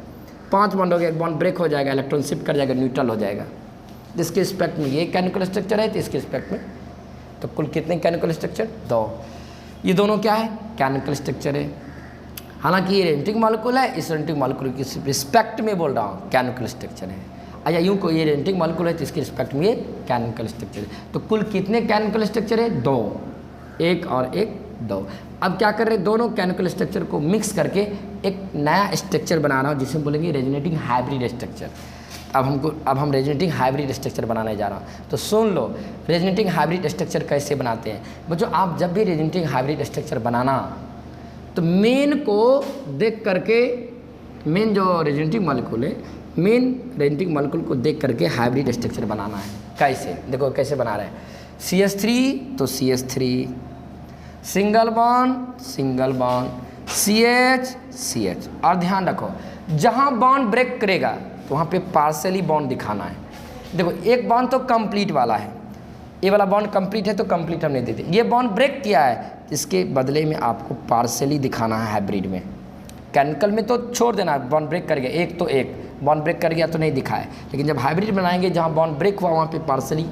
5 बॉन्ड हो गया, एक बॉन्ड ब्रेक हो जाएगा, इलेक्ट्रॉन शिफ्ट कर जाएगा, न्यूट्रल हो जाएगा। जिसके रिस्पेक्ट में ये केमिकल स्ट्रक्चर है तो इसके रिस्पेक्ट में तो कुल कितने केमिकल स्ट्रक्चर? 2। ये दोनों क्या है? केमिकल स्ट्रक्चर है। हालांकि ये रेजोनेटिंग मॉलिक्यूल है, इस रेजोनेटिंग मॉलिक्यूल की रिस्पेक्ट में बोल रहा हूँ केमिकल स्ट्रक्चर है। अच्छा यूँ को ये रेजोनेटिंग मॉलिक्यूल है तो इसके रिस्पेक्ट में ये केमिकल स्ट्रक्चर है। तो कुल कितने केमिकल स्ट्रक्चर है? 2, 1 और 1, 2। अब क्या कर रहे हैं? दोनों केमिकल स्ट्रक्चर को मिक्स करके एक नया स्ट्रक्चर बना रहा हूँ जिसे बोलेंगे रेजोनेटिंग हाइब्रिड स्ट्रक्चर। अब हम रेजोनेटिंग हाइब्रिड स्ट्रक्चर बनाने जा रहा हूँ। तो सुन लो रेजोनेटिंग हाइब्रिड स्ट्रक्चर कैसे बनाते हैं। बच्चों आप जब भी रेजोनेटिंग हाइब्रिड स्ट्रक्चर बनाना तो मेन को देख करके, मेन जो रेजोनेटिंग मॉलिक्यूल है, मेन रेजोनेटिंग मॉलिक्यूल को देख करके हाइब्रिड स्ट्रक्चर बनाना है। कैसे? देखो कैसे बना रहे हैं। CH3 तो CH3, सिंगल बॉन्ड, CH। और ध्यान रखो जहाँ बॉन्ड ब्रेक करेगा तो वहाँ पे पार्शियली बॉन्ड दिखाना है। देखो एक बॉन्ड तो कंप्लीट वाला है, ये वाला बॉन्ड कंप्लीट है तो कंप्लीट हम नहीं देते। ये बॉन्ड ब्रेक किया है, इसके बदले में आपको पार्शियली दिखाना है हाइब्रिड में। केमिकल में तो छोड़ देना, बॉन्ड ब्रेक कर गया, एक तो एक बॉन्ड ब्रेक कर गया तो नहीं दिखा है। लेकिन जब हाइब्रिड बनाएंगे जहाँ बॉन्ड ब्रेक हुआ वहाँ पे पार्शियली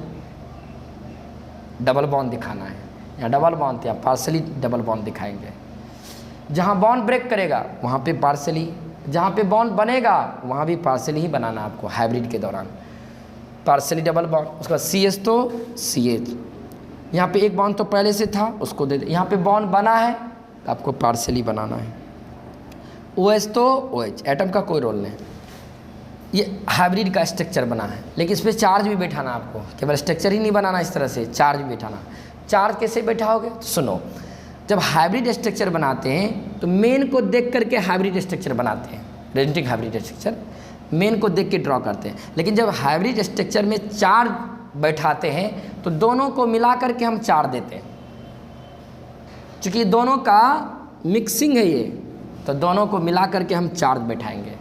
डबल बॉन्ड दिखाना है, या डबल बॉन्ड या पार्शियली डबल बॉन्ड दिखाएंगे। जहाँ बॉन्ड ब्रेक करेगा वहाँ पे पार्शियली, जहाँ पे बॉन्ड बनेगा वहाँ भी पार्शियली ही बनाना आपको हाइब्रिड के दौरान, पार्शियली डबल बॉन्ड। उसके बाद CH तो CH, यहाँ पे एक बॉन्ड तो पहले से था उसको दे दे, यहाँ पे बॉन्ड बना है तो आपको पार्शियली बनाना है। OH तो OH, एटम का कोई रोल नहीं। ये हाइब्रिड का स्ट्रक्चर बना है, लेकिन इस पर चार्ज भी बैठाना आपको, केवल स्ट्रक्चर ही नहीं बनाना, इस तरह से चार्ज भी बैठाना। चार्ज कैसे बैठाओगे? तो सुनो, जब हाइब्रिड स्ट्रक्चर बनाते हैं तो मेन को देख करके हाइब्रिड स्ट्रक्चर बनाते हैं। रेजोनेटिंग हाइब्रिड स्ट्रक्चर मेन को देख के ड्रॉ करते हैं। लेकिन जब हाइब्रिड स्ट्रक्चर में चार्ज बैठाते हैं तो दोनों को मिला करके हम चार्ज देते हैं। चूँकि दोनों का मिक्सिंग है ये, तो दोनों को मिला करके हम चार्ज बैठाएंगे।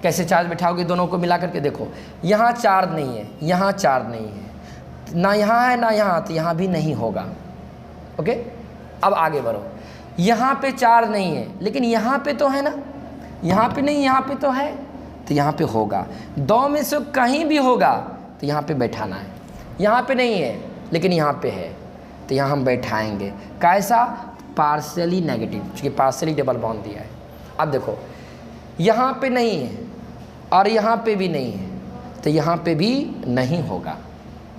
कैसे चार्ज बैठाओगे दोनों को मिला करके? देखो यहाँ चार्ज नहीं है, यहाँ चार्ज नहीं है, ना यहाँ है ना यहाँ, तो यहाँ भी नहीं होगा। ओके, अब आगे बढ़ो। यहाँ पे चार्ज नहीं है लेकिन यहाँ पे तो है ना, यहाँ पे नहीं यहाँ पे तो है, तो यहाँ पे होगा। 2 में से कहीं भी होगा तो यहाँ पे बैठाना है। यहाँ पे नहीं है लेकिन यहाँ पे है तो यहाँ हम बैठाएंगे। कैसा? पार्शियली नेगेटिव, क्योंकि पार्शियली डबल बॉन्ड दिया है। अब देखो यहाँ पे नहीं है और यहाँ पे भी नहीं है तो यहाँ पे भी नहीं होगा,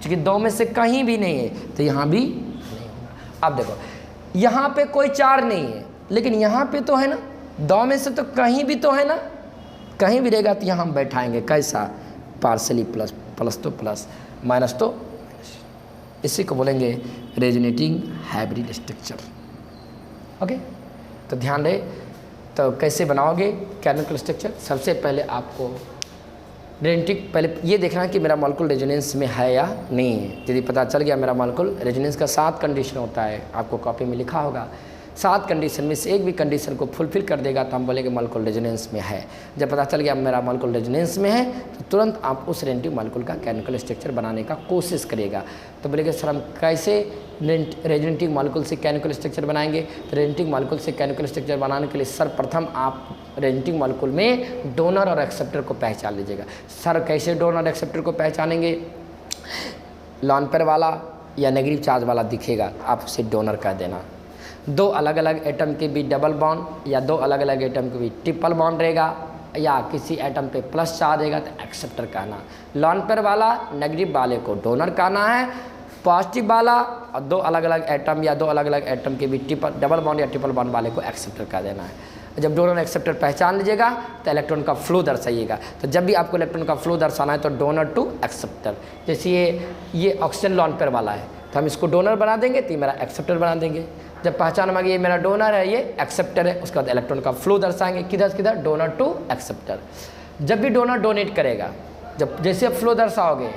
क्योंकि 2 में से कहीं भी नहीं है तो यहाँ भी नहीं होगा। अब देखो यहाँ पे कोई चार्ज नहीं है लेकिन यहाँ पे तो है ना, 2 में से तो कहीं भी तो है ना, कहीं भी रहेगा तो यहाँ हम बैठाएंगे। कैसा? पार्शियली प्लस, प्लस तो प्लस, माइनस तो माइनस। इसी को बोलेंगे रेजोनेटिंग हाइब्रिड स्ट्रक्चर। ओके, तो ध्यान रहे। तो कैसे बनाओगे केमिकल स्ट्रक्चर? सबसे पहले आपको रेजोनेटिंग, पहले ये देखना कि मेरा मॉलिक्यूल रेजोनेंस में है या नहीं है। यदि पता चल गया मेरा मॉलिक्यूल रेजोनेंस का 7 कंडीशन होता है, आपको कॉपी में लिखा होगा। 7 कंडीशन में से एक भी कंडीशन को फुलफिल कर देगा तो हम बोलेंगे मॉलिक्यूल रेजोनेंस में है। जब पता चल गया मेरा मॉलिक्यूल रेजोनेंस में है तो तुरंत आप उस रेजोनेटिव मॉलिक्यूल का केमिकल स्ट्रक्चर बनाने का कोशिश करेगा। तो बोलेंगे सर हम कैसे रेजोनेटिव मॉलिक्यूल से केमिकल स्ट्रक्चर बनाएंगे? तो रेजोनेटिव मॉलिक्यूल से केमिकल स्ट्रक्चर बनाने के लिए सर्वप्रथम आप रेजोनेटिव मॉलिक्यूल में डोनर और एक्सेप्टर को पहचान लीजिएगा। सर कैसे डोनर और एक्सेप्टर को पहचानेंगे? लॉन पेयर वाला या नेगेटिव चार्ज वाला दिखेगा, आप उसे डोनर कह देना। दो अलग अलग एटम के बीच डबल बॉन्ड या दो अलग अलग एटम के बीच ट्रिपल बॉन्ड रहेगा या किसी एटम पे प्लस चार्ज रहेगा तो एक्सेप्टर कहना। लॉन पेयर वाला नेगेटिव वाले को डोनर कहना है, पॉजिटिव वाला और दो अलग अलग एटम या दो अलग अलग एटम के बीच डबल बॉन्ड या ट्रिपल बॉन्ड वाले को एक्सेप्टर कह देना है। जब डोनर एक्सेप्टर पहचान लीजिएगा तो इलेक्ट्रॉन का फ्लो दर्शाइएगा। तो जब भी आपको इलेक्ट्रॉन का फ्लो दर्शाना है तो डोनर टू एक्सेप्टर, जैसे ये ऑक्सीजन लॉन पेयर वाला है तो हम इसको डोनर बना देंगे तो ये मेरा एक्सेप्टर बना देंगे। जब पहचान मांगे ये मेरा डोनर है ये एक्सेप्टर है, उसके बाद इलेक्ट्रॉन का फ्लो दर्शाएंगे किधर किधर, डोनर टू एक्सेप्टर। जब भी डोनर डोनेट करेगा, जब जैसे आप फ्लो दर्शाओगे,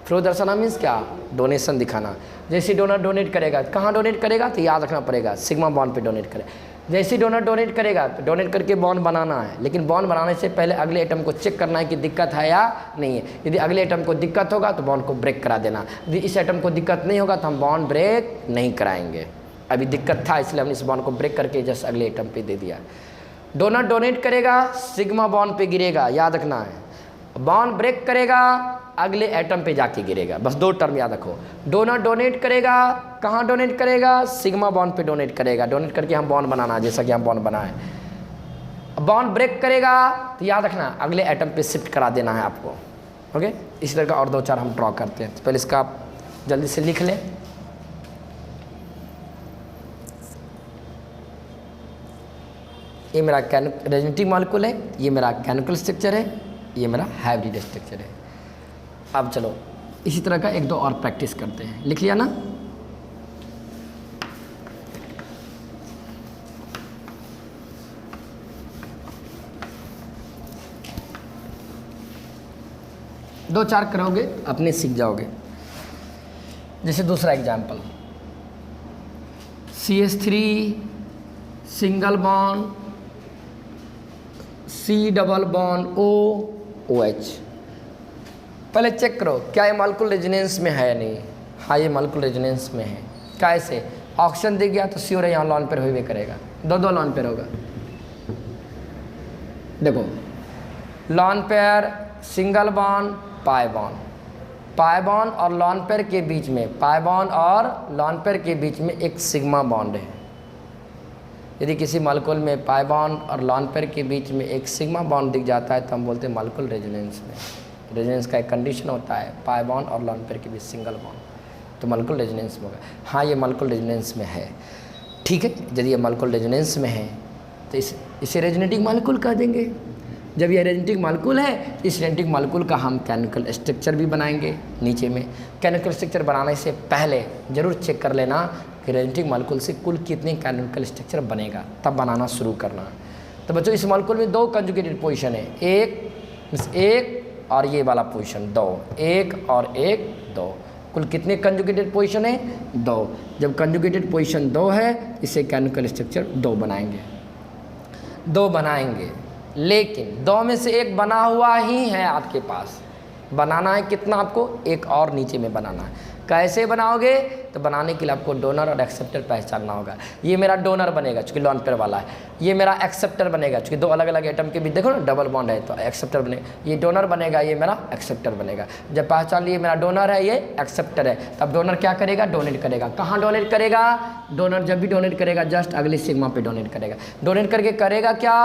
फ्लो दर्शाना मीन्स क्या, डोनेशन दिखाना। जैसे डोनर डोनेट करेगा, कहाँ डोनेट करेगा तो याद रखना पड़ेगा सिग्मा बॉन्ड पे डोनेट करे। जैसे डोनर डोनेट करेगा तो डोनेट करके बॉन्ड बनाना है, लेकिन बॉन्ड बनाने से पहले अगले एटम को चेक करना है कि दिक्कत है या नहीं है। यदि अगले एटम को दिक्कत होगा तो बॉन्ड को ब्रेक करा देना, यदि इस एटम को दिक्कत नहीं होगा तो हम बॉन्ड ब्रेक नहीं कराएंगे। अभी दिक्कत था इसलिए हमने इस बॉन्ड को ब्रेक करके जस्ट अगले एटम पे दे दिया। डोनर डोनेट करेगा सिग्मा बॉन्ड पे गिरेगा, याद रखना है। बॉन्ड ब्रेक करेगा अगले एटम पे जाके गिरेगा, बस दो टर्म याद रखो। डोनर डोनेट करेगा, कहाँ डोनेट करेगा, सिग्मा बॉन्ड पे डोनेट करेगा। डोनेट करके हम बॉन्ड बनाना, जैसा कि हम बॉन्ड बनाए। बॉन्ड ब्रेक करेगा तो याद रखना अगले एटम पे शिफ्ट करा देना है आपको। ओके, इस तरह का और दो चार हम ड्रॉ करते हैं। तो पहले इसका आप जल्दी से लिख लें। ये मेरा रेजोनेटिव मॉलिक्यूल है, ये मेरा केमिकल स्ट्रक्चर है, ये मेरा हाइब्रिड स्ट्रक्चर है। अब चलो इसी तरह का एक दो और प्रैक्टिस करते हैं। लिख लिया ना? दो चार करोगे अपने सीख जाओगे। जैसे दूसरा example, CH3 single bond C double bond OH। पहले चेक करो क्या ये मॉलिक्यूल रेजोनेंस में है या नहीं। हाँ, ये मॉलिक्यूल रेजोनेंस में है। कैसे? ऑक्सीजन दिख गया तो श्योर है यहाँ लॉन पेयर हुए करेगा, दो दो लॉन पेयर होगा। देखो lone pair single bond pi bond, pi bond और लॉन पेयर के बीच में, पाई बॉन्ड और लॉन पेयर के बीच में एक सिग्मा बॉन्ड है। यदि किसी मॉलिक्यूल में पाई बॉन्ड और लॉन पेयर के बीच में एक सिग्मा बॉन्ड दिख जाता है तो हम बोलते हैं मॉलिक्यूल रेजोनेंस में। रेजोनेंस का एक कंडीशन होता है पाई बॉन्ड और लॉन पेयर के बीच सिंगल बॉन्ड, तो मॉलिक्यूल रेजोनेंस में होगा। हाँ, ये मॉलिक्यूल रेजोनेंस में है। ठीक है, यदि ये मॉलिक्यूल रेजोनेंस में है तो इसे रेजोनेटिंग मॉलिक्यूल कह देंगे। जब ये रेजोनेटिंग मॉलिक्यूल है, इस रेजोनेटिंग मॉलिक्यूल का हम केमिकल स्ट्रक्चर भी बनाएंगे नीचे में। केमिकल स्ट्रक्चर बनाने से पहले ज़रूर चेक कर लेना कि रेजोनेटिंग मॉलिक्यूल से कुल कितने केमिकल स्ट्रक्चर बनेगा, तब बनाना शुरू करना। तो बच्चों इस मॉलिक्यूल में दो कंजुगेटेड पोजीशन है, एक और ये वाला पोजीशन दो, एक और एक दो। कुल कितने कंजुगेटेड पोजीशन है? दो। जब कंजुगेटेड पोजीशन दो है, इसे केमिकल स्ट्रक्चर दो बनाएंगे। लेकिन दो में से एक बना हुआ ही है आपके पास, बनाना है कितना आपको? एक और नीचे में बनाना है। कैसे बनाओगे? तो बनाने के लिए आपको डोनर और एक्सेप्टर पहचानना होगा। ये मेरा डोनर बनेगा चूँकि लॉन पेयर वाला है, ये मेरा एक्सेप्टर बनेगा चूँकि दो अलग अलग एटम के बीच देखो ना डबल बॉन्ड है तो एक्सेप्टर बनेगा। ये डोनर बनेगा, ये मेरा एक्सेप्टर बनेगा। जब पहचान लिए मेरा डोनर है, ये एक्सेप्टर है, तब डोनर क्या करेगा? डोनेट करेगा। कहाँ डोनेट करेगा? डोनर जब भी डोनेट करेगा जस्ट अगले सिग्मा पे डोनेट करेगा। डोनेट करके करेगा क्या?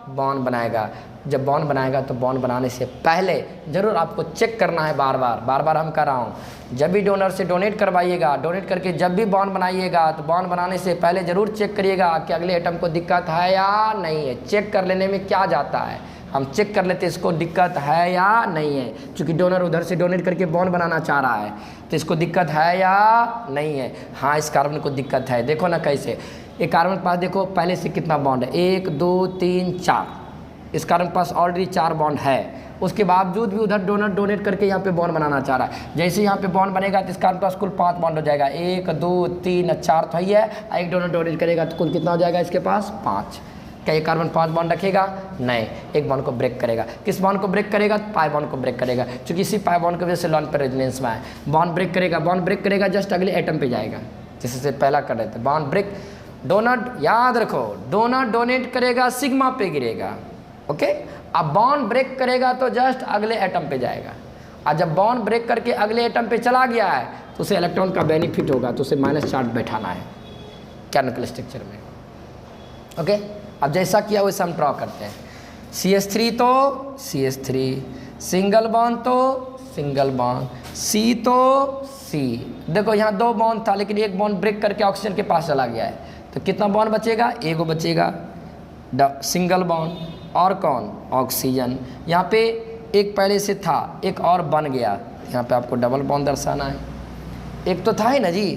बॉन्ड बनाएगा। जब बॉन्ड बनाएगा तो बॉन्ड बनाने से पहले ज़रूर आपको चेक करना है, बार बार हम कर रहा हूँ। जब भी डोनर से डोनेट करवाइएगा, डोनेट करके जब भी बॉन्ड बनाइएगा तो बॉन्ड बनाने से पहले ज़रूर चेक करिएगा कि अगले एटम को दिक्कत है या नहीं है। चेक कर लेने में क्या जाता है, हम चेक कर लेते इसको दिक्कत है या नहीं है। क्योंकि डोनर उधर से डोनेट करके बॉन्ड बनाना चाह रहा है तो इसको दिक्कत है या नहीं है। हाँ, इस कार्बन को दिक्कत है। देखो ना कैसे, ये कार्बन के पास देखो पहले से कितना बॉन्ड है, 1 2 3 4। इस कार्बन के पास ऑलरेडी 4 बॉन्ड है, उसके बावजूद भी उधर डोनर डोनेट करके यहाँ पे बॉन्ड बनाना चाह रहा है। जैसे यहाँ पे बॉन्ड बनेगा तो इस कार्बन के पास कुल 5 बॉन्ड हो जाएगा, 1 2 3 4 तो ही है। एक डोनर डोनेट करेगा तो कुल कितना हो जाएगा इसके पास? 5। क्या ये कार्बन 5 बॉन्ड रखेगा? नहीं, एक बॉन्ड को ब्रेक करेगा। किस बॉन्ड को ब्रेक करेगा? पाई बॉन्ड को ब्रेक करेगा, क्योंकि इसी पाई बॉन्ड की वजह से लॉन पेयर रेजोनेंस में है। बॉन्ड ब्रेक करेगा जस्ट अगले एटम पे जाएगा, जैसे पहला कर रहे थे। बॉन्ड ब्रेक, डोनर याद रखो, डोनर डोनेट करेगा सिग्मा पे गिरेगा। ओके, अब बॉन्ड ब्रेक करेगा तो जस्ट अगले एटम पे जाएगा। और जब बॉन्ड ब्रेक करके अगले एटम पे चला गया है तो उसे इलेक्ट्रॉन का बेनिफिट होगा, तो उसे माइनस चार्ज बैठाना है। केमिकल स्ट्रक्चर में। ओके, अब जैसा किया वैसा हम ड्रॉ करते हैं। CH3 तो CH3, सिंगल बॉन्ड तो सिंगल बॉन्ड, C तो C। देखो यहाँ 2 बॉन्ड था लेकिन एक बॉन्ड ब्रेक करके ऑक्सीजन के पास चला गया है, तो कितना बॉन्ड बचेगा? एगो बचेगा, सिंगल बॉन्ड। और कौन? ऑक्सीजन। यहाँ पे एक पहले से था, एक और बन गया, यहाँ पे आपको डबल बॉन्ड दर्शाना है। एक तो था ही ना जी,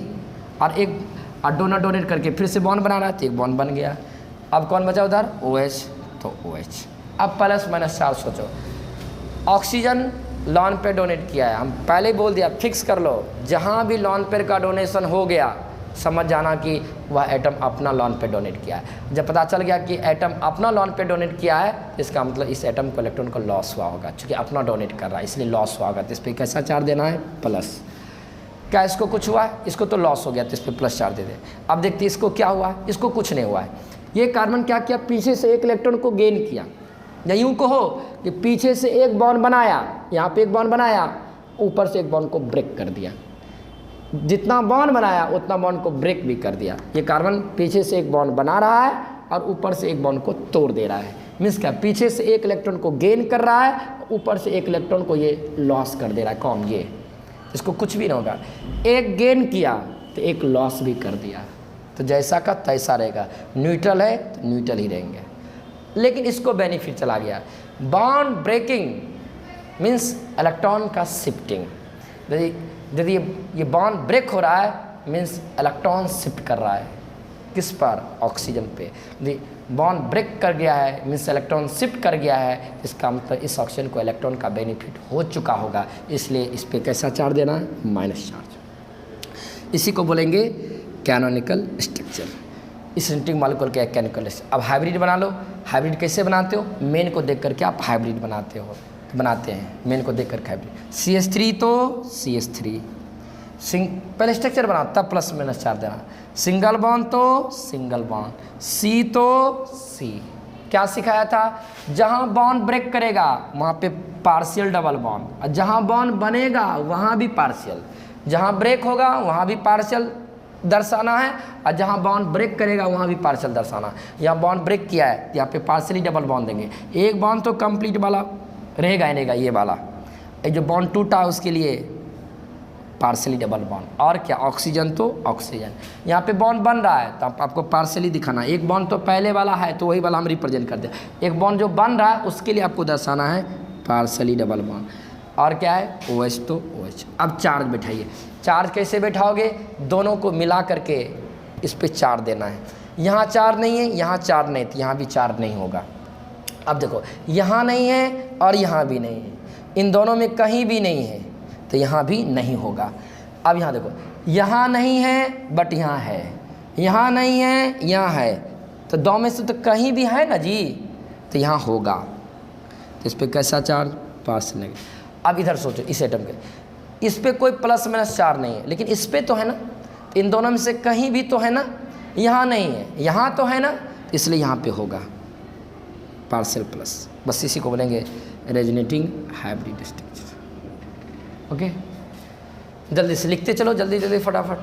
और एक डोनर डोनेट करके फिर से बॉन्ड बना रहा है, तो एक बॉन्ड बन गया। अब कौन बचा उधर? OH, तो OH। अब प्लस माइनस चार्ज सोचो, ऑक्सीजन लॉन पेयर डोनेट किया है, हम पहले ही बोल दिया, फिक्स कर लो, जहाँ भी लॉन पेयर का डोनेशन हो गया समझ जाना कि वह एटम अपना लॉन पेयर डोनेट किया है। जब पता चल गया कि एटम अपना लॉन पेयर डोनेट किया है, इसका मतलब इस एटम को इलेक्ट्रॉन का लॉस हुआ होगा, क्योंकि अपना डोनेट कर रहा है इसलिए लॉस हुआ होगा, तो इस पर कैसा चार्ज देना है? प्लस। क्या इसको कुछ हुआ है? इसको तो लॉस हो गया, तो इस पर प्लस चार्ज दे दे। अब देखते हैं इसको क्या हुआ, इसको कुछ नहीं हुआ है। ये कार्बन क्या किया? पीछे से एक इलेक्ट्रॉन को गेन किया, या यूँ कहो कि पीछे से एक बॉन्ड बनाया, यहाँ पे एक बॉन्ड बनाया, ऊपर से एक बॉन्ड को ब्रेक कर दिया। जितना बॉन्ड बनाया उतना बॉन्ड को ब्रेक भी कर दिया। ये कार्बन पीछे से एक बॉन्ड बना रहा है और ऊपर से एक बॉन्ड को तोड़ दे रहा है। मीन्स क्या? पीछे से एक इलेक्ट्रॉन को गेन कर रहा है, ऊपर से एक इलेक्ट्रॉन को ये लॉस कर दे रहा है। कौन? ये। इसको कुछ भी नहीं होगा, एक गेन किया तो एक लॉस भी कर दिया, तो जैसा का तैसा रहेगा। न्यूट्रल है तो न्यूट्रल ही रहेंगे। लेकिन इसको बेनिफिट चला गया, बॉन्ड ब्रेकिंग मीन्स इलेक्ट्रॉन का शिफ्टिंग। यदि ये बॉन्ड ब्रेक हो रहा है मीन्स इलेक्ट्रॉन शिफ्ट कर रहा है, किस पर? ऑक्सीजन पे। यदि बॉन्ड ब्रेक कर गया है मीन्स इलेक्ट्रॉन शिफ्ट कर गया है, इसका मतलब इस ऑक्सीजन को इलेक्ट्रॉन का बेनिफिट हो चुका होगा, इसलिए इस पर कैसा चार्ज देना है? Minus charge. इसी को बोलेंगे कैनोनिकल स्ट्रक्चर। इस इंटरिंग मॉलिक्यूल के कैनोनिकल स्ट्रक्चर। अब हाइब्रिड बना लो। हाइब्रिड कैसे बनाते हो? मेन को देख करके आप हाइब्रिड बनाते हैं, मेन को देख करके हाइब्रिड। CH3 तो CH3, पहले स्ट्रक्चर बना तब प्लस माइनस चार्ज देना। सिंगल बॉन्ड तो सिंगल बॉन्ड, C तो C। क्या सिखाया था? जहाँ बॉन्ड ब्रेक करेगा वहाँ पे पार्शियल डबल बॉन्ड, और जहाँ बॉन्ड बनेगा वहाँ भी पार्शियल, जहाँ ब्रेक होगा वहाँ भी पार्शियल दर्शाना है, और जहाँ बॉन्ड ब्रेक करेगा वहाँ भी पार्शियल दर्शाना। यहाँ बॉन्ड ब्रेक किया है, यहाँ पे पार्शियली डबल बॉन्ड देंगे। एक बॉन्ड तो कंप्लीट वाला रहेगा ही रहेगा, ये वाला। ये जो बॉन्ड टूटा उसके लिए पार्शियली डबल बॉन्ड। और क्या? ऑक्सीजन तो ऑक्सीजन। यहाँ पे बॉन्ड बन रहा है तो आपको पार्शियली दिखाना। एक बॉन्ड तो पहले वाला है तो वही वाला हम रिप्रेजेंट कर दें। एक बॉन्ड जो बन रहा है उसके लिए आपको दर्शाना है पार्शियली डबल बॉन्ड। और क्या है? OH तो OH। अब चार्ज बैठाइए। चार्ज कैसे बैठाओगे? दोनों को मिला करके इस पर चार्ज देना है। यहाँ चार्ज नहीं है, यहाँ चार्ज नहीं, तो यहाँ भी चार्ज नहीं होगा। अब देखो, यहाँ नहीं है और यहाँ भी नहीं है, इन दोनों में कहीं भी नहीं है तो यहाँ भी नहीं होगा। अब यहाँ देखो, यहाँ नहीं है बट यहाँ है, यहाँ नहीं है यहाँ है, तो दो में से तो कहीं भी है ना जी, तो यहाँ होगा। तो इस पर कैसा चार्ज? Partial negative. अब इधर सोचो, इस एटम के इस पर कोई प्लस माइनस चार्ज नहीं है, लेकिन इस पर तो है ना, इन दोनों में से कहीं भी तो है ना, यहाँ नहीं है यहाँ तो है ना, इसलिए यहाँ पे होगा पार्शियल प्लस। बस इसी को बोलेंगे रेजोनेटिंग हाइब्रिड स्ट्रक्चर। ओके, जल्दी से लिखते चलो, जल्दी जल्दी फटाफट।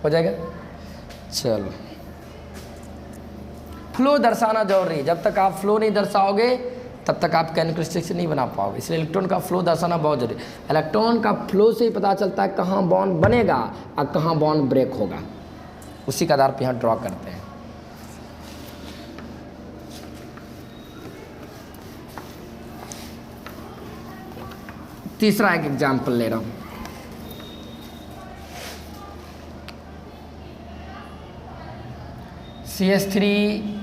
हो जाएगा? चलो, फ्लो दर्शाना जरूरी है। जब तक आप फ्लो नहीं दर्शाओगे तब तक आप केमिकल स्ट्रक्चर नहीं बना पाओगे, इसलिए इलेक्ट्रॉन का फ्लो दर्शाना बहुत जरूरी है। इलेक्ट्रॉन का फ्लो से ही पता चलता है कहाँ बॉन्ड बनेगा और कहाँ बॉन्ड ब्रेक होगा, उसी के आधार पर यहाँ ड्रॉ करते हैं। तीसरा एक एग्जाम्पल ले रहा हूँ। CH3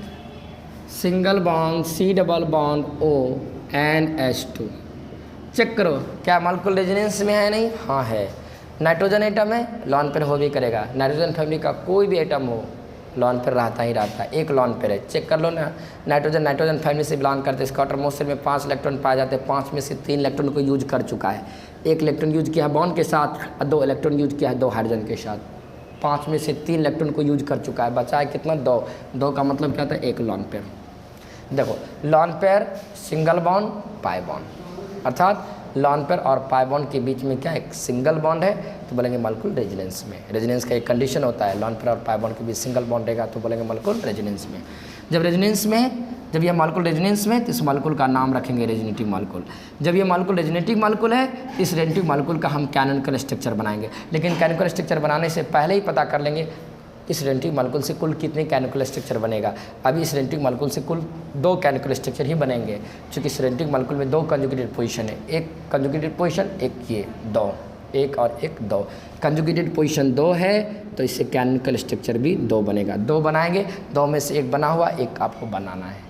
single bond C double bond O NH2। Check करो क्या मॉलिक्यूल रेजोनेंस में है? नहीं, हाँ है। नाइट्रोजन एटम है, लॉन पेयर हो भी करेगा। नाइट्रोजन फैमिली का कोई भी एटम हो लॉन पेयर रहता ही रहता है, एक लॉन पेयर है। चेक कर लो ना, नाइट्रोजन फैमिली से बिलोंग करते हैं। इसका एटमॉस्फेयर में 5 इलेक्ट्रॉन पाए जाते हैं, 5 में से 3 इलेक्ट्रॉन को यूज कर चुका है। 1 इलेक्ट्रॉन यूज किया है बॉन्ड के साथ और 2 इलेक्ट्रॉन यूज किया है 2 हाइड्रोजन के साथ। 5 में से 3 इलेक्ट्रॉन को यूज कर चुका है, बचा है कितना? 2 का मतलब क्या था? 1 लॉन पेयर। देखो, lone pair single bond pi bond, अर्थात लॉन पेयर और पाई बॉन्ड के बीच में क्या एक सिंगल बॉन्ड है तो बोलेंगे मॉलिक्यूल रेजोनेंस में। रेजोनेंस का एक कंडीशन होता है, लॉन पेयर और पाई बॉन्ड के बीच सिंगल बॉन्ड रहेगा तो बोलेंगे मॉलिक्यूल रेजोनेंस में। जब रेजोनेंस में, जब ये मॉलिक्यूल रेजोनेंस में तो इस मॉलिक्यूल का नाम रखेंगे रेजोनेटिव मॉलिक्यूल। जब ये मॉलिक्यूल रेजोनेटिव मॉलिक्यूल है तो इस रेजोनेटिव मॉलिक्यूल का हम कैनोनिकल स्ट्रक्चर बनाएंगे। लेकिन कैनोनिकल स्ट्रक्चर बनाने से पहले ही पता कर लेंगे इस रेजोनेटिव मॉलिक्यूल से कुल कितने कैनोनिकल स्ट्रक्चर बनेगा। अभी इस रेजोनेटिव मॉलिक्यूल से कुल 2 कैनोनिकल स्ट्रक्चर ही बनेंगे, क्योंकि इस रेजोनेटिव मॉलिक्यूल में 2 कंजुगेटेड पोजीशन है, एक कंजुगेटेड पोजीशन, एक ये 2, एक और एक 2। कंजुगेटेड पोजीशन 2 है तो इससे कैनोनिकल स्ट्रक्चर भी 2 बनेगा। 2 बनाएंगे, 2 में से एक बना हुआ एक आपको बनाना है,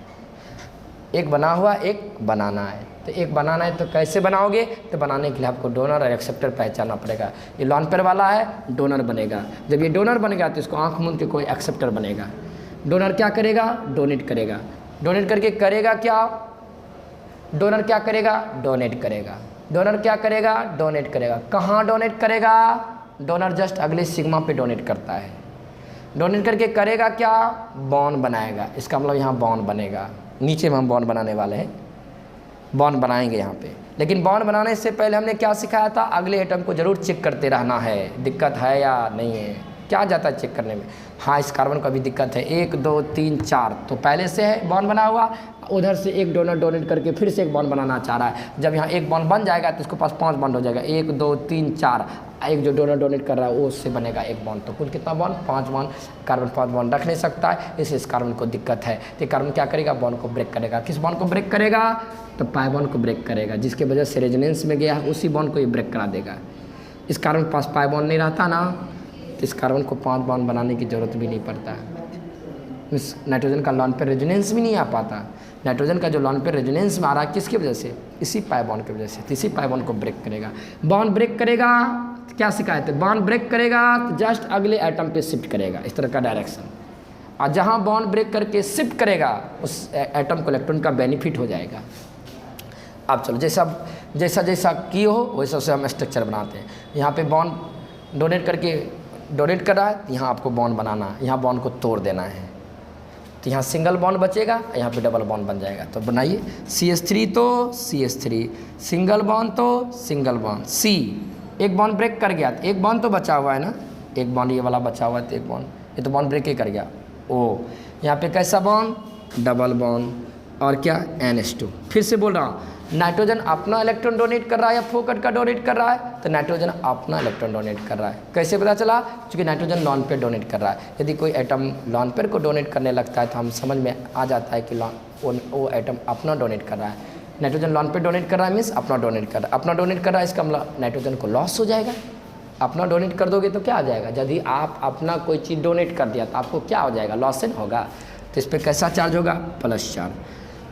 एक बना हुआ एक बनाना है। तो एक बनाना है तो कैसे बनाओगे, तो बनाने के लिए आपको डोनर और एक्सेप्टर पहचानना पड़ेगा। ये लॉन पेयर वाला है, डोनर बनेगा। जब ये डोनर बनेगा तो इसको आंख मूंद के कोई एक्सेप्टर बनेगा। डोनर क्या करेगा, डोनेट करेगा। डोनेट करके करेगा क्या, डोनर क्या करेगा, डोनेट करेगा। डोनर क्या करेगा, डोनेट करेगा। कहाँ डोनेट करेगा, डोनर जस्ट अगले सिग्मा पे डोनेट करता है। डोनेट करके करेगा क्या, बॉन्ड बनाएगा। इसका मतलब यहाँ बॉन्ड बनेगा, नीचे में हम बॉन्ड बनाने वाले हैं, बॉन्ड बनाएंगे यहाँ पे। लेकिन बॉन्ड बनाने से पहले हमने क्या सिखाया था, अगले एटम को जरूर चेक करते रहना है, दिक्कत है या नहीं है। क्या जाता है चेक करने में, हाँ इस कार्बन को अभी दिक्कत है, 1 2 3 4 तो पहले से है बॉन्ड बना हुआ, उधर से एक डोनर डोनेट करके फिर से एक बॉन्ड बनाना चाह रहा है। जब यहाँ एक बॉन्ड बन जाएगा तो इसके पास 5 बॉन्ड हो जाएगा, 1 2 3 4। एक जो डोनर डोनेट कर रहा है वो उससे बनेगा एक बॉन्ड, तो कुल कितना बॉन्ड, 5 बॉन्ड। कार्बन 5 बॉन्ड रख नहीं सकता है, इसलिए इस कार्बन को दिक्कत है। तो कार्बन क्या करेगा, बॉन्ड को ब्रेक करेगा। किस बॉन्ड को ब्रेक करेगा, तो पाई बॉन्ड को ब्रेक करेगा, जिसके वजह से रेजोनेंस में गया उसी बॉन्ड को ये ब्रेक करा देगा। इस कार्बन के पास पाई बॉन्ड नहीं रहता ना, तो इस कार्बन को 5 बॉन्ड बनाने की ज़रूरत भी नहीं पड़ता। इस नाइट्रोजन का लॉन पेयर रेजोनेंस भी नहीं आ पाता। नाइट्रोजन का जो लॉन पेयर रेजोनेंस में आ रहा है किसकी वजह से, इसी पाई बॉन्ड की वजह से। तो इसी पाई बॉन्ड को ब्रेक करेगा। बॉन्ड ब्रेक करेगा तो क्या शिकायत है, बॉन्ड ब्रेक करेगा तो जस्ट अगले एटम पे शिफ्ट करेगा, इस तरह का डायरेक्शन। और जहाँ बॉन्ड ब्रेक करके शिफ्ट करेगा उस एटम को इलेक्ट्रॉन का बेनिफिट हो जाएगा। अब चलो जैसा जैसा की हो वैसा वैसे हम स्ट्रक्चर बनाते हैं। यहाँ पे बॉन्ड डोनेट कर रहा है तो यहाँ आपको बॉन्ड बनाना है, यहाँ बॉन्ड को तोड़ देना है, तो यहाँ सिंगल बॉन्ड बचेगा, यहाँ पे डबल बॉन्ड बन जाएगा। तो बनाइए CH3 तो CH3, सिंगल बॉन्ड तो सिंगल बॉन्ड C। एक बॉन्ड ब्रेक कर गया तो एक बॉन्ड तो बचा हुआ है ना, एक बॉन्ड ये वाला बचा हुआ है तो एक बॉन्ड, ये तो बॉन्ड ब्रेक ही कर गया O। यहाँ पे कैसा बॉन्ड, डबल बॉन्ड और क्या NH2। फिर से बोल रहा हूँ, नाइट्रोजन अपना इलेक्ट्रॉन डोनेट कर रहा है या फोकट का डोनेट कर रहा है, तो नाइट्रोजन अपना इलेक्ट्रॉन डोनेट कर रहा है। कैसे पता चला, क्योंकि नाइट्रोजन लॉन पेयर डोनेट कर रहा है। यदि कोई एटम लॉन पेयर को डोनेट करने लगता है तो हम समझ में आ जाता है कि वो एटम अपना डोनेट कर रहा है। नाइट्रोजन लॉन पेयर डोनेट कर रहा है मीन्स अपना डोनेट कर रहा है। अपना डोनेट कर रहा है इसका मतलब नाइट्रोजन को लॉस हो जाएगा। अपना डोनेट कर दोगे तो क्या आ जाएगा, यदि आप अपना कोई चीज़ डोनेट कर दिया तो आपको क्या हो जाएगा, लॉस होगा। तो इस पर कैसा चार्ज होगा, प्लस चार्ज,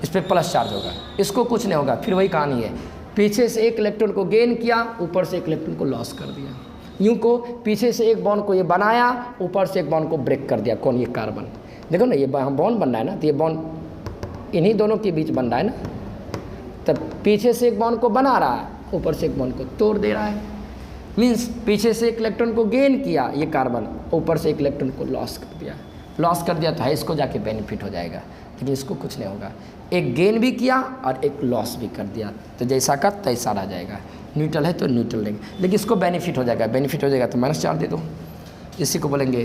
इस पर प्लस चार्ज होगा, इसको कुछ नहीं होगा। फिर वही कहानी है, पीछे से एक इलेक्ट्रॉन को गेन किया, ऊपर से एक इलेक्ट्रॉन को लॉस कर दिया। यूं को पीछे से एक बॉन्ड को ये बनाया, ऊपर से एक बॉन्ड को ब्रेक कर दिया। कौन, ये कार्बन। देखो ना, ये बॉन्ड बन रहा है ना, तो ये बॉन्ड इन्हीं दोनों के बीच बन रहा है ना, तब पीछे से एक बॉन्ड को बना रहा है, ऊपर से एक बॉन्ड को तोड़ दे रहा है। मीन्स पीछे से एक इलेक्ट्रॉन को गेन किया ये कार्बन, ऊपर से एक इलेक्ट्रॉन को लॉस कर दिया। लॉस कर दिया तो है इसको जाके बेनिफिट हो जाएगा, लेकिन इसको कुछ नहीं होगा। एक गेन भी किया और एक लॉस भी कर दिया, तो जैसा का तैसा रह जाएगा। न्यूट्रल है तो न्यूट्रल लेंगे, लेकिन इसको बेनिफिट हो जाएगा। बेनिफिट हो जाएगा तो माइनस चार्ज दे दो, इसी को बोलेंगे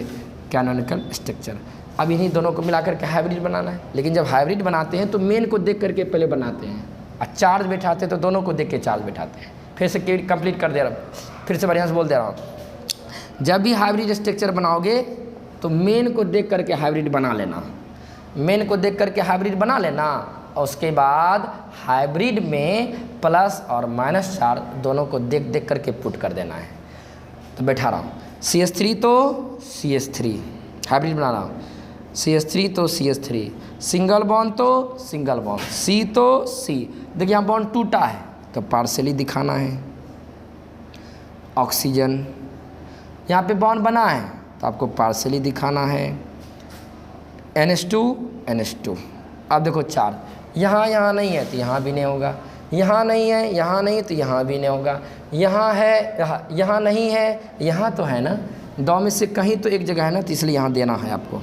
कैनोनिकल स्ट्रक्चर। अब इन्हीं दोनों को मिलाकर के हाइब्रिड बनाना है, लेकिन जब हाइब्रिड बनाते हैं तो मेन को देख करके पहले बनाते हैं, और चार्ज बैठाते हैं तो दोनों को देख के चार्ज बैठाते हैं। फिर से कंप्लीट कर दे रहा हूँ, फिर से बढ़िया से बोल दे रहा हूँ। जब भी हाइब्रिड स्ट्रक्चर बनाओगे तो मेन को देख करके हाइब्रिड बना लेना, मेन को देख करके हाइब्रिड बना लेना, और उसके बाद हाइब्रिड में प्लस और माइनस चार्ज दोनों को देख देख करके पुट कर देना है। तो बैठा रहा हूँ, CH3 तो CH3 हाइब्रिड बना रहा हूँ, CH3 तो CH3, सिंगल बॉन्ड तो सिंगल बॉन्ड, C तो C। देखिए यहाँ बॉन्ड टूटा है तो पार्शली दिखाना है। ऑक्सीजन यहाँ पे बॉन्ड बना है तो आपको पार्शली दिखाना है। NH2 अब देखो चार्ज यहाँ नहीं है तो यहाँ भी नहीं होगा, यहाँ नहीं है, यहाँ नहीं तो यहाँ भी नहीं होगा, यहाँ है, यहाँ नहीं है, यहाँ तो है ना, दो में से कहीं तो एक जगह है ना, तो इसलिए यहाँ देना है आपको।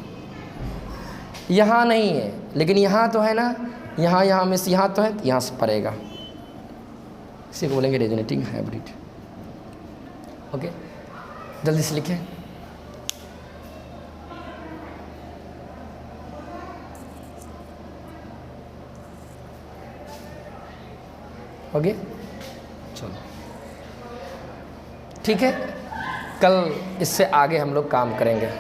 यहाँ नहीं है लेकिन यहाँ तो है ना, यहाँ में से यहाँ तो है तो यहाँ से पड़ेगा। इसी को बोलेंगे रेजोनेटिंग हाइब्रिड। ओके, जल्दी से लिखें। ओके, चलो ठीक है, कल इससे आगे हम लोग काम करेंगे।